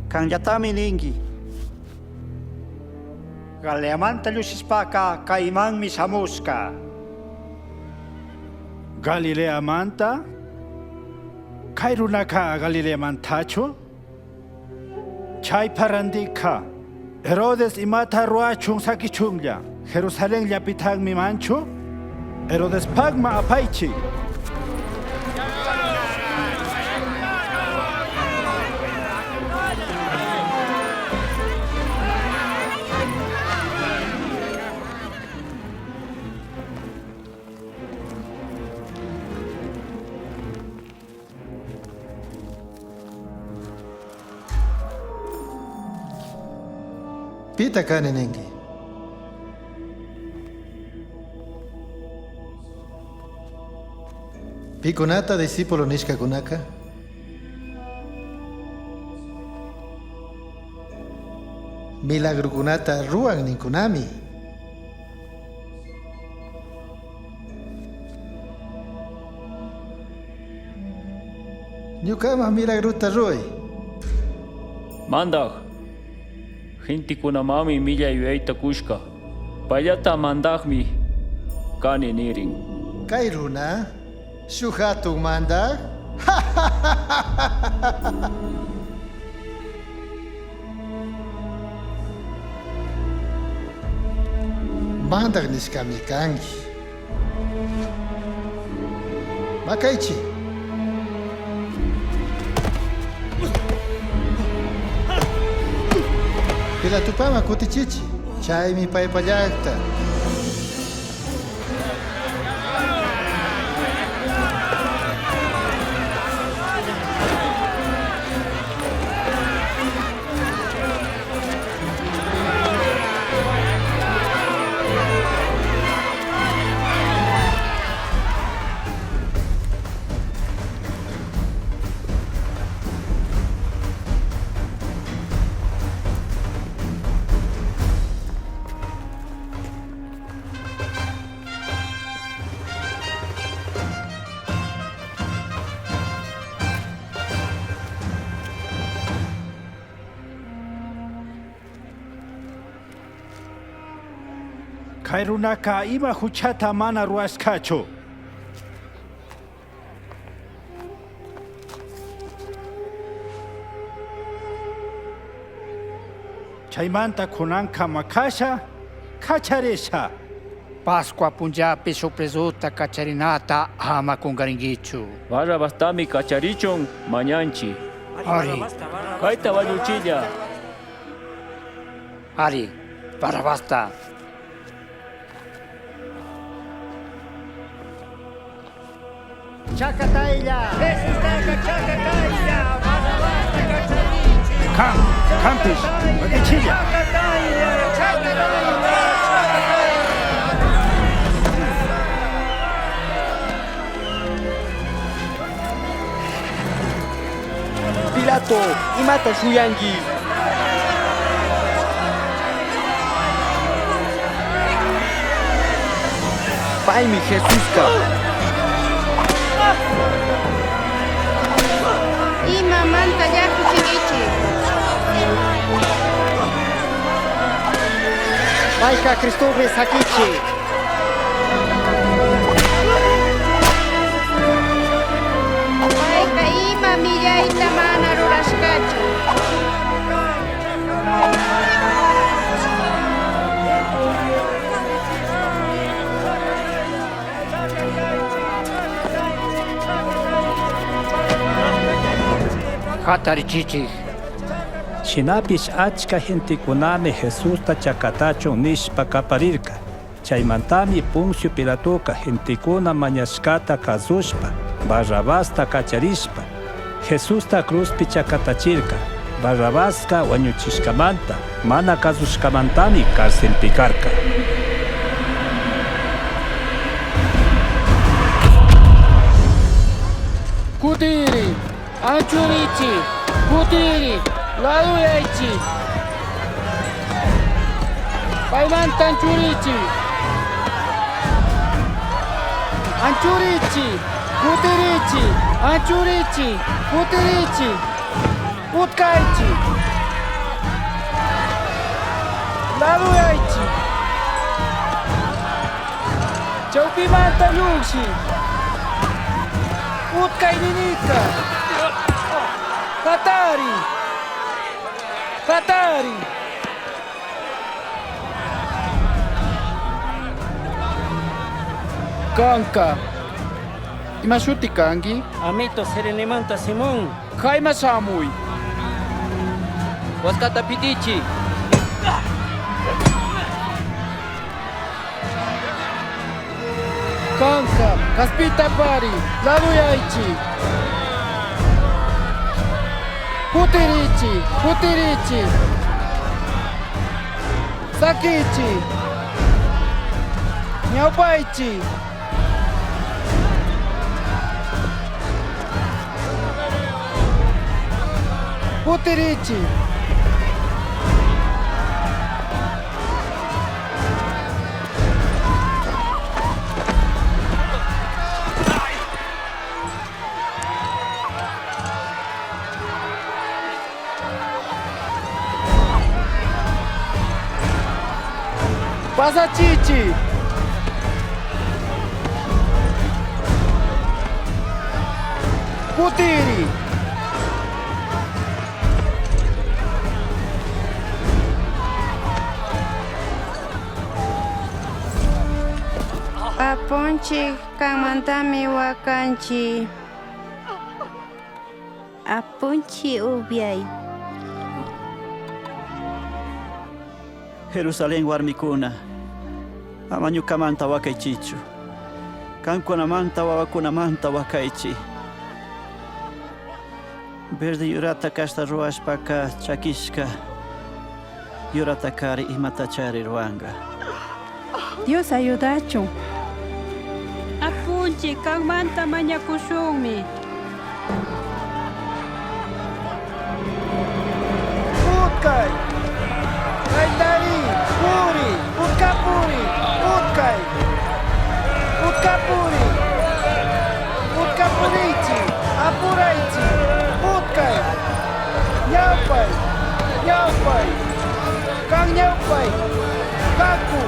G: Kanyatami ningi.
J: Galeamanta lusispaka kaimang misamuska. Galilea manta? Kairunaka Galilea mantacho? Chay parandika. Herodes imata ruachung sakichunglia. Jerusalén llapitang mi mancho. Herodes pagma apaichi.
P: Pita kaninengi. Pikunata discípulo nishka kunaka. Milagro kunata ruang ninkunami. Ñukama milagruta ruay.
N: Mandag. Hinti kunamami milla yueita kushka. Payata mandagmi kani niring.
P: Kairuna, shuhatu mandag. Mandag niskami kangi. Makaichi. Pilatupama kutichichi, chay mi paypallakta.
J: Kairunaka ima huchata mana ruaskacho. Chaymanta kunanka makasha kacharesha. Pascua punjapi surpresuta kacharinata ama kungaringichu.
N: Barrabastami kacharichon mañanchi.
J: Ari,
N: Kaita wañuchilla.
J: Ari, Barrabasta.
F: Chacataila.
A: Campis, Chilla.
E: Pilato, y mata a Shuyangi. Pai mi Jesuska.
C: Ima manta yaku chinichi.
F: Paika Cristóbal Sakichi.
C: Paika ima millaita mana rurashkachu.
J: Hatari chichi.
A: Shinapish achka gentikunami Jesusta chakatacho nishpa kaparirka. Chaymantami Poncio Pilatoka gentikuna mañashkata kazushpa, Barrabasta kacharishpa, Jesusta cruzpi chakatachirka, Barrabaska wañuchishkamanta, mana kazushkamantami karcelpi karka.
O: Kutiri, Anchurichi, Kutiri, Laduyaichi. Paimanta Anchurichi. Anchurichi, Kutirichi, Anchurichi, Kutirichi, Utkaichi. Laduyaichi. Chaupimanta Yuxi. Utkainika. Katari. Katari. Kanka. Imashuti kangi? Amito serenemanta Simón. Jaima Samui.
E: Waskata pitichi.
O: Kanka. Kaspita pari. Laduyaichi. Kutirichi. Kutirichi. Sakichi. Ñaupaichi. Kutirichi. Pasachichi. Kutiri.
C: Apunchi kamantami wakanchi. Apunchi ubiay.
G: Jerusalén warmikuna, amañukamanta wakaychichu. Kankunamanta wawakunamanta wakaychi. Verde yurata kasta ruashpaka chakishka. Yurata kari imatachari ruanga.
C: Dios ayudachu.
I: Apunchi kamanta mañakushunmi.
O: Utkay. Kaitari. Puri. Utkapuri. Utkay. Utkapuri. Utkapurichi. Apuraichi. Utkay. Ñaupay. Ñaupay. Kang ñaupay. Kaku.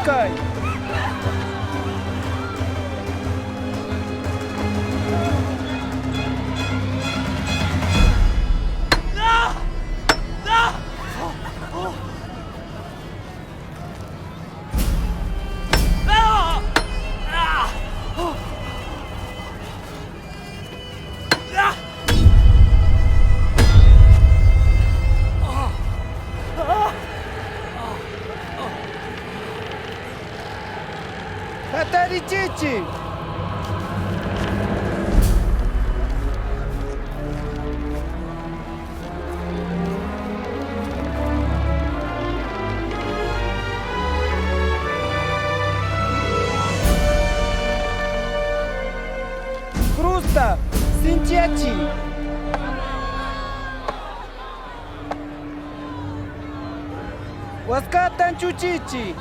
O: Utkay. Hatari Chichi. Krusta, Sinchiachi. Waskatan Chuchichi.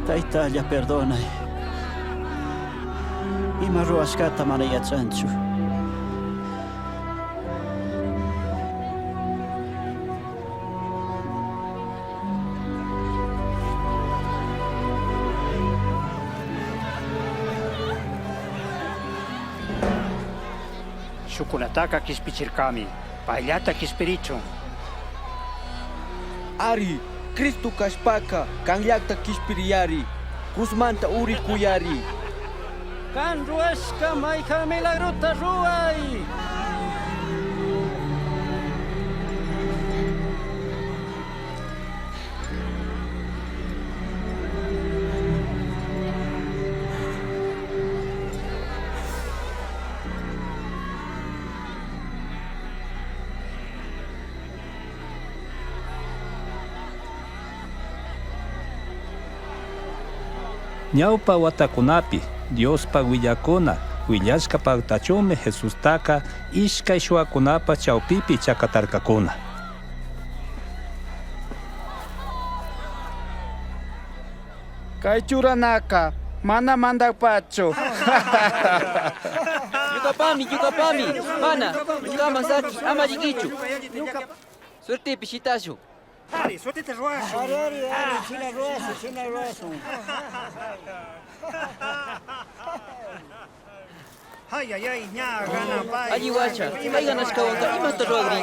G: Taitalla perdona. Ima ruaskata mana yatsanchu.
J: Shukunataka kispichirkami. Paillata kispirichun.
E: Ari, Cristo kashpaka, kanllakta kispiriyari, Guzmanta uri kuyari.
O: Kan ruashka mayka milagrota ruay.
A: Ñawpa watakunapi Diospa willakuna willashka pagtachumi Jesustaka ishkay shuwakunapa chawpipi chakatarkakuna.
O: Kay churanaka mana mandakpachu.
E: Yukapami, mana, yukamasaki, ama rikichu. Suerte pishitashu.
O: Ari, suerte te ruasho. Ari, china ruasho. Ay, ña, gana, pai.
E: Allí guacha, hay ganas kawanka, y mata rodri.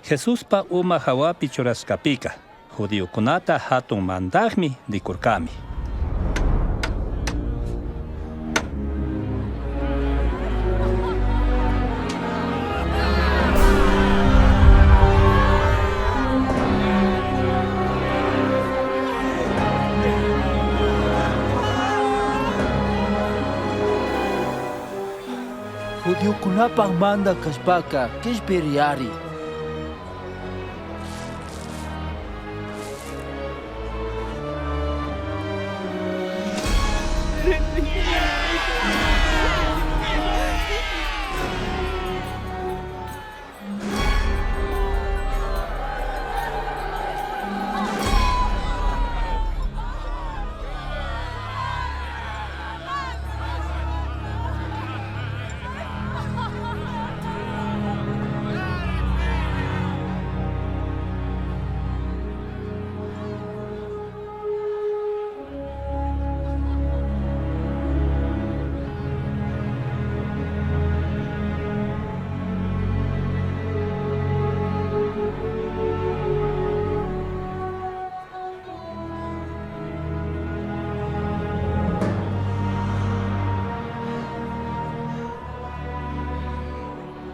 A: Jesuspa uma hawapi churaskapika, judiokunata hatun mandagmi dikurkami.
H: Judiokunapaq manda kashpaka kishpiriyari.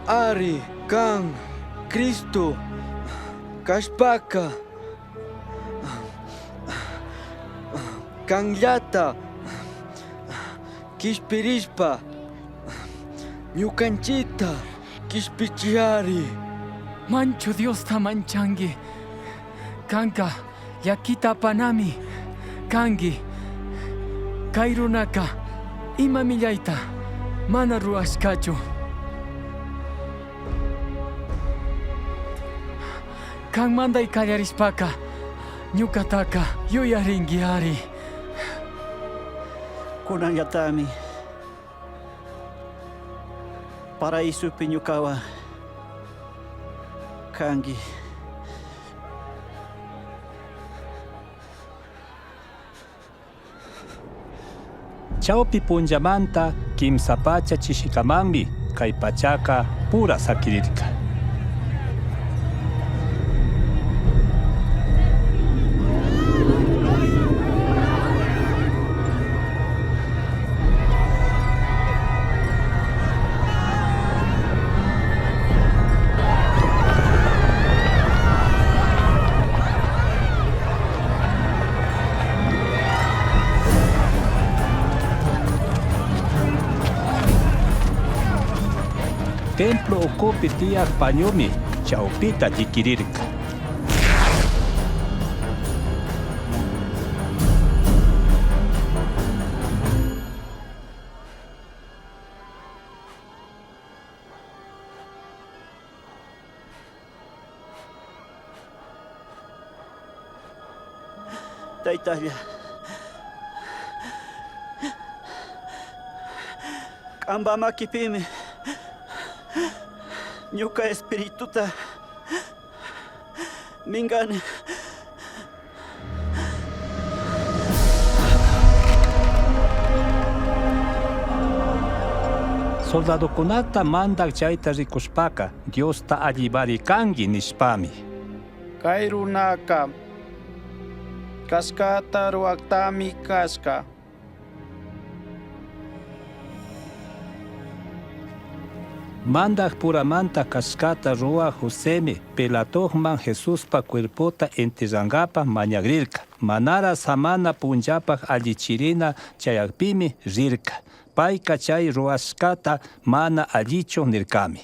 E: Ari, Kan, Cristo, Kashpaka, Kanllata, Kishpirishpa, Ñukanchita, Kishpichiari.
L: Mancho Dios ta manchangi. Kanka, yakita panami. kangi. Kay runaka ima millayta mana ruwashkachu. Kanmanta kallarishpaka ñukataka yuyarinki ari.
G: Kunallatami paraísopi ñukawa kangi.
A: Chawpi punchamanta kimsa pacha chishikamanmi kay pachaka pura sakirirka. Templo ocupi tiyak pañumi, chawpita tikirirka.
G: Taytalla, k'amba makipimi ñuka espirituta mingani.
A: Soldadokunata mandak chayta rikushpaka Diosta allibarikanki nishpami.
F: Kay runaka kaskata ruwaktami kaska.
A: Mandak puramanta kaskata ruwa Josemi Pelatohman Jesuspa cuerpota enterrangapa mañagrirka. Manara samana punjapak allichirina chayakpimi rirka. Payka chay ruwashkata mana allichu nirkami.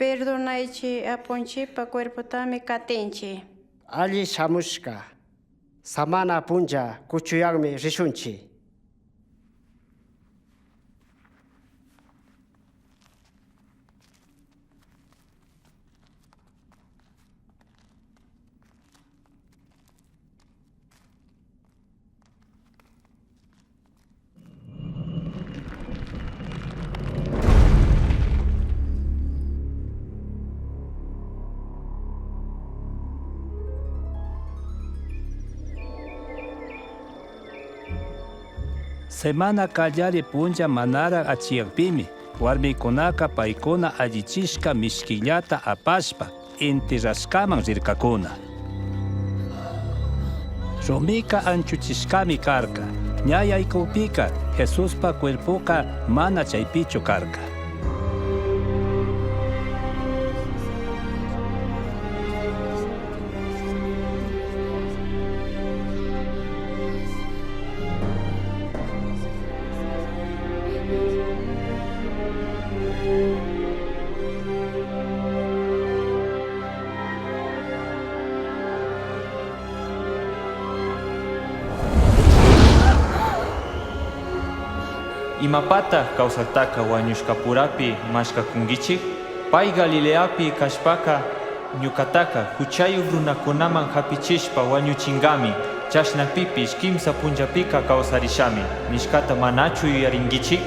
C: Perdonaychi apunchipa cuerpotami katinchi.
F: Ali shamushka. Samana punja kuchuyangmi rishunchi.
A: Semana kallari punja manara achiyakpimi. Warmikunaka paykuna allichishka mishkillata apashpa enterrashkaman rirkakuna. Rumika anchuchishkami karka. Ñayaykupika Jesuspa cuerpoka mana chaypichu karka.
B: Imapata kawsataka wañushkapurapi mashkakunkichik? Pay Galileapi kashpaka ñukataka huchayuq runakunaman hapichishpa wañuchingami. Chashnapipish kimsa punchapika kawsarishami. Nishkata manachu yuyarinkichik?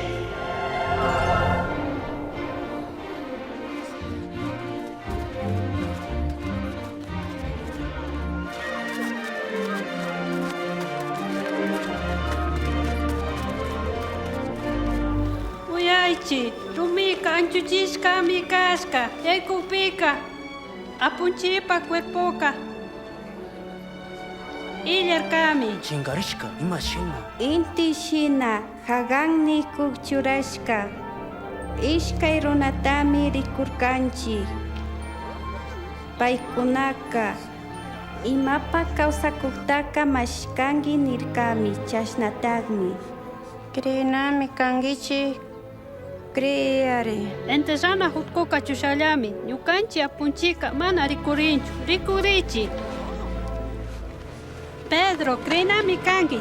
I: Uyaychi, rumika anchuchishka mikashka, yaykupika, apunchipa cuerpoka. Illarkami.
O: Chingarishka, imashina.
M: Inti shina, haganni kukchurashka. Ishkay runatami rikurkanchi. Paykunaka. Imapa kawsakuktaka mashkangi nirkami, chashnatagmi.
C: Krinami kangichi, kriari.
I: Entejana hutkoka chushallami, ñukanchi apunchika mana rikurinchu, rikurichi. Pedro, krinami kangi.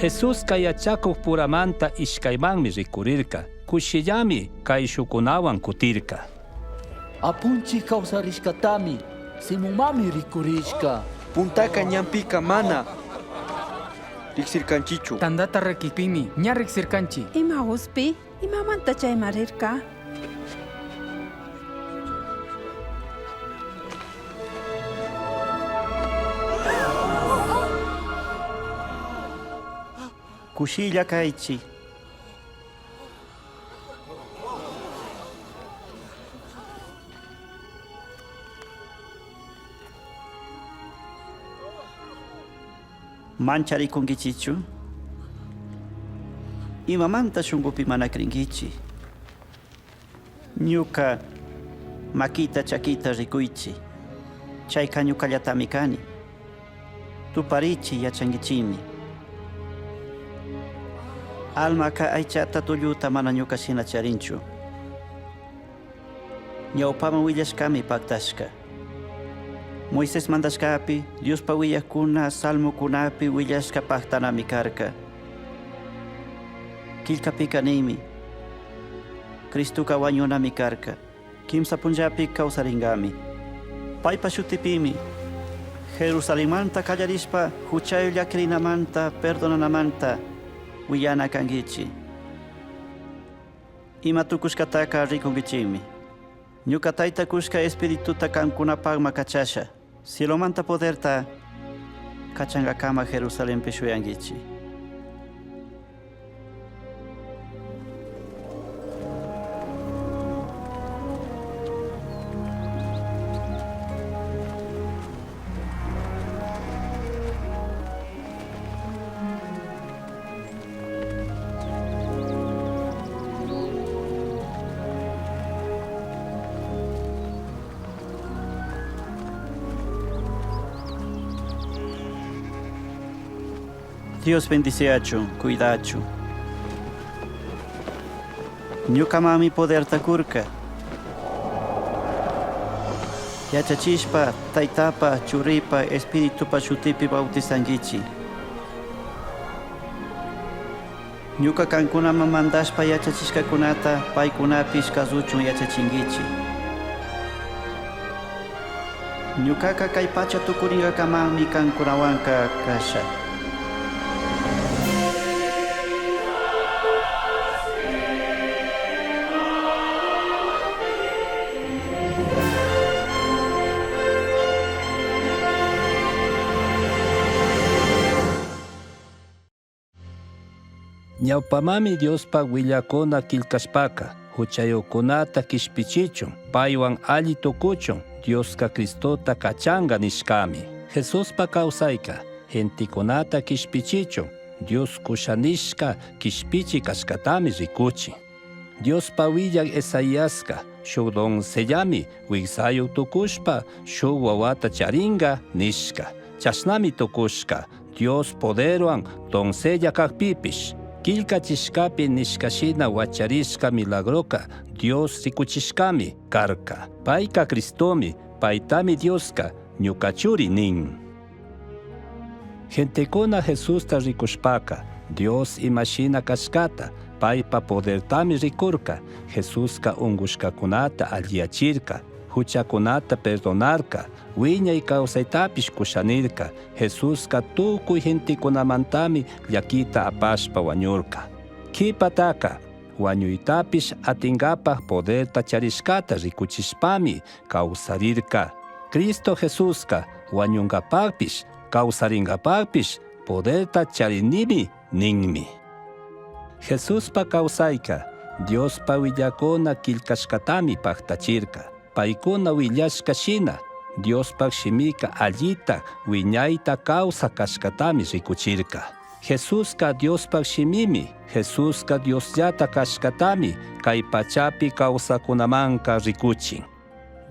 A: Jesús kayachakuq puramanta ishkaymanmi rikurirka. Kushillami kayshukunawan kutirka.
H: Apunchi kawsarishkatami, simumami rikurishka.
E: Puntaka ñampika mana. Riksirkanchichu.
L: Tandata rekipimi, ña riksirkanchi.
I: Ima uspi, imamanta chaymarirka.
G: Kushilla kaychi. Mancharikunkichichu. Imamanta shungupi mana krinkichi. Ñuka makita chakita rikuychi. Chayka ñukallatami kani. Tuparichi yachankichimi. Almaka aychata tulluta mana ñuka shina charinchu. Ñawpama willashkami paktashka. Moisés mandashkapi, Diospa willakuna salmokunapi willashka paktanami karka. Killkapika nimi. Cristuka wañunami karka. Kimsa punjapi kawsaringami. Paypa shutipimi. Jerusalemanta kallarishpa, huchayo llakrinamanta, perdonanamanta. Willana kangichi. Ima tukushkataka rikunkichimi. Ñuka tayta kushka espirituta kankunapagma kachasha. Cielomanta poderta kachangakama Jerusalempi shuyankichi. Dios bendiceachu, cuidachu. Ñuka mami poderta kurka. Yachachishpa, taytapa, churipa, espiritupa shutipi bautizankichi. Ñuka kankunama mandashpa yachachishkakunata, paykunapish kazuchun yachachinkichi. Ñukaka kay pacha tukurinkakamami kankunawanka kasha.
A: Ñawpamami Diospa willakuna kilkashpaka, huchayokunata kishpichichun, paywan alli tukuchun, Dioska Cristota kachanga nishkami. Jesuspa kawsayka, gentikunata kishpichichun, Dios kushanishka kishpichi kashkatami rikuchi. Dios pawillan Esaiaska shuk doncellami wiksayu tukushpa shuk wawata charinga nishka. Chashnami tukushka Dios poderwan doncella kakpipish. Kilkachishkapi nishkashina wacharishka milagroka Dios rikuchishkami karka. Paika Cristomi, paitami Dioska ñukachuri nin. Gentekuna Jesusta rikushpaka, Dios imashina kashkata, paipa podertami rikurka, Jesuska ungushkakunata alliachirka, huchakunata perdonarka, wiñay kawsaytapish kushanirka, Jesuska tukuy gentikunamantami llakita apashpa wañurka. Kipataka, wañuytapish atingapaj poderta charishkata rikuchishpami kawsarirka. Cristo Jesuska wañunkapakpish kawsaringapakpish poderta charinimi ninmi. Jesuspa kawsayka Diospa willakuna kilkashkatami paktachirka. Paykuna willashka shina Diospa shimika allita wiñayta kawsa kashkatami rikuchirka. Jesuska Diospa shimimi, Jesuska Diosllata kashkatami kay pachapi kawsakunamanka rikuchin.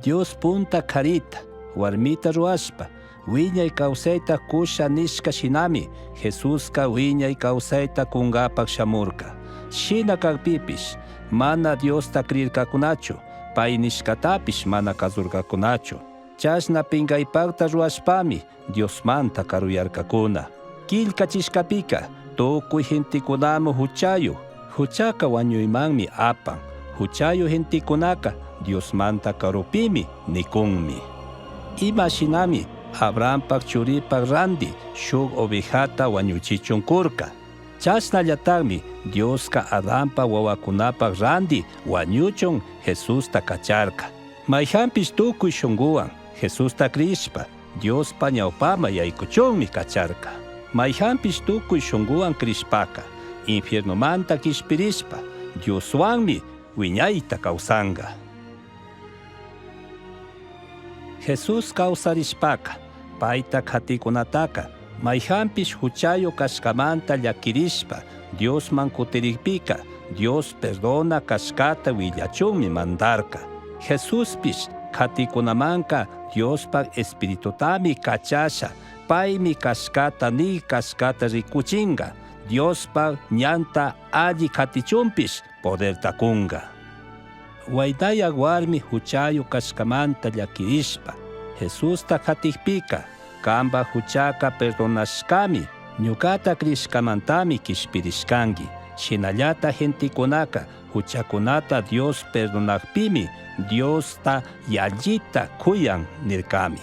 A: Dios punta karita warmita ruashpa wiñay kawsayta kusha nishka shinami Jesuska wiñay kawsayta kungapak shamurka. Shina kakpipish mana Diosta krirkakunachu, pay nishkatapish mana kazurkakunachu. Chashna pinkaypakta ruashpami Diosmanta karuyarkakuna. Kilkachishkapika tukuy gentikunamu huchayu, huchaka wañuymanmi apan, huchayu gentikunaka Diosmanta karupimi nikunmi. Imashinami Abrahampak churipak randi shuk ovejata wañuchichunkurka. Chashnallataqmi Dioska Adampa wawakunapak randi wañuchun Jesusta kacharka. Mayhampish tukuy shunguwan Jesusta krishpa Diospa ñawpama yaykuchunmi kacharka. Mayhampish tukuy shunguwan krishpaka infiernomanta kishpirishpa Dioswanmi wiñayta kawsanga. Jesus kawsarishpaka payta khatikunataka mayhampish huchayo kashkamanta llakirishpa Diosman kutirikpika Dios perdona kashkata willachunmi mandarka. Jesuspish khatikunamanka Diospak espiritutami kachasha paymi kashkata ni kashkata rikuchinga Diospak ñanta alli khatichunpish podertakunga. Waydaya warmi huchayo kashkamanta llakirishpa Jesusta khatikpika kamba huchaka perdonashkami ñukata krishkamantami kishpirishkangi. Shinallata gentikunaka huchakunata Dios perdonakpimi Diosta yallita kuyan nirkami.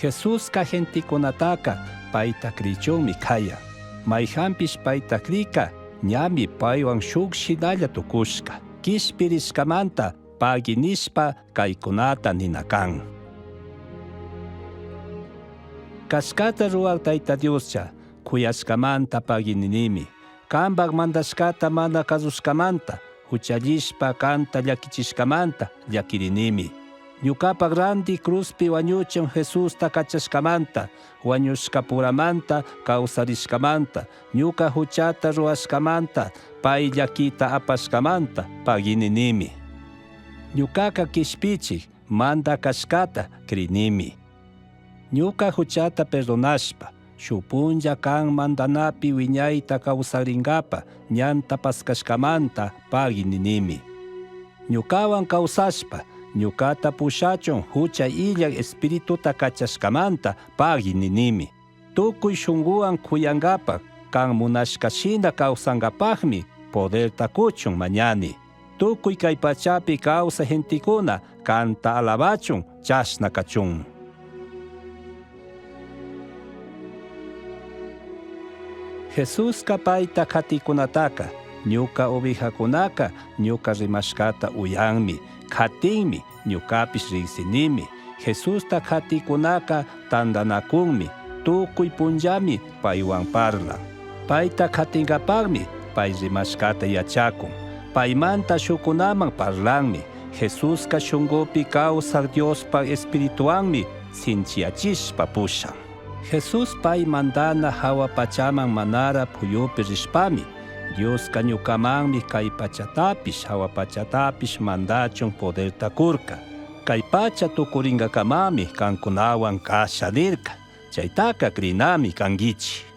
A: Jesuska gentikunataka payta krichunmi kaya. Mayhampish payta krika ñami paywan shuk shinalla tukushka. Kishpirishkamanta paginishpa kaykunata ninakan. Kashkata ruwaq Tayta Dioscha kuyashkamanta pagininimi. Kambak mandashkata mana kazushkamanta huchallishpa kanta llakichishkamanta llakirinimi. Ñukapak randi cruzpi wañuchun Jesusta kachashkamanta wañushkapuramanta kawsarishkamanta ñuka huchata ruwashkamanta pay llakita apashkamanta pagininimi. Ñukaka kishpichik manda kashkata krinimi. Ñuka huchata perdonashpa shupunlla kan mandanapi wiñayta kawsaringapa ñanta paskashkamanta pagininimi. Ñukawan kawsashpa ñukata pushachun hucha illak espirituta kachashkamanta pagininimi. Tukuy shunguwan kuyangapak kan munashkashina kawsangapakmi poderta kuchun mañani. Tukuy kay pachapi kawsa gentikuna kanta alabachun chashna kachun. Jesuska payta khatikunataka ñuka ovejakunaka ñuka rimashkata uyanmi khatinmi ñukapish riqsinimi. Jesusta khatikunaka tandanakunmi tukuy punllami paywan parlan. Payta khatingapakmi pay rimashkata yachakun. Paymanta shukunaman parlanmi. Jesuska shungupi kawsaq Diospa espirituwanmi sinchiachishpa pushan. Jesús pay mandana hawa pachaman manara puyupi rishpami. Dios kañukamanmi kay pachatapish hawa pachatapish mandachun poder takurka. Kay pacha tukuringakamami kankunawan kasha nirka. Chaytaka krinami kangichi.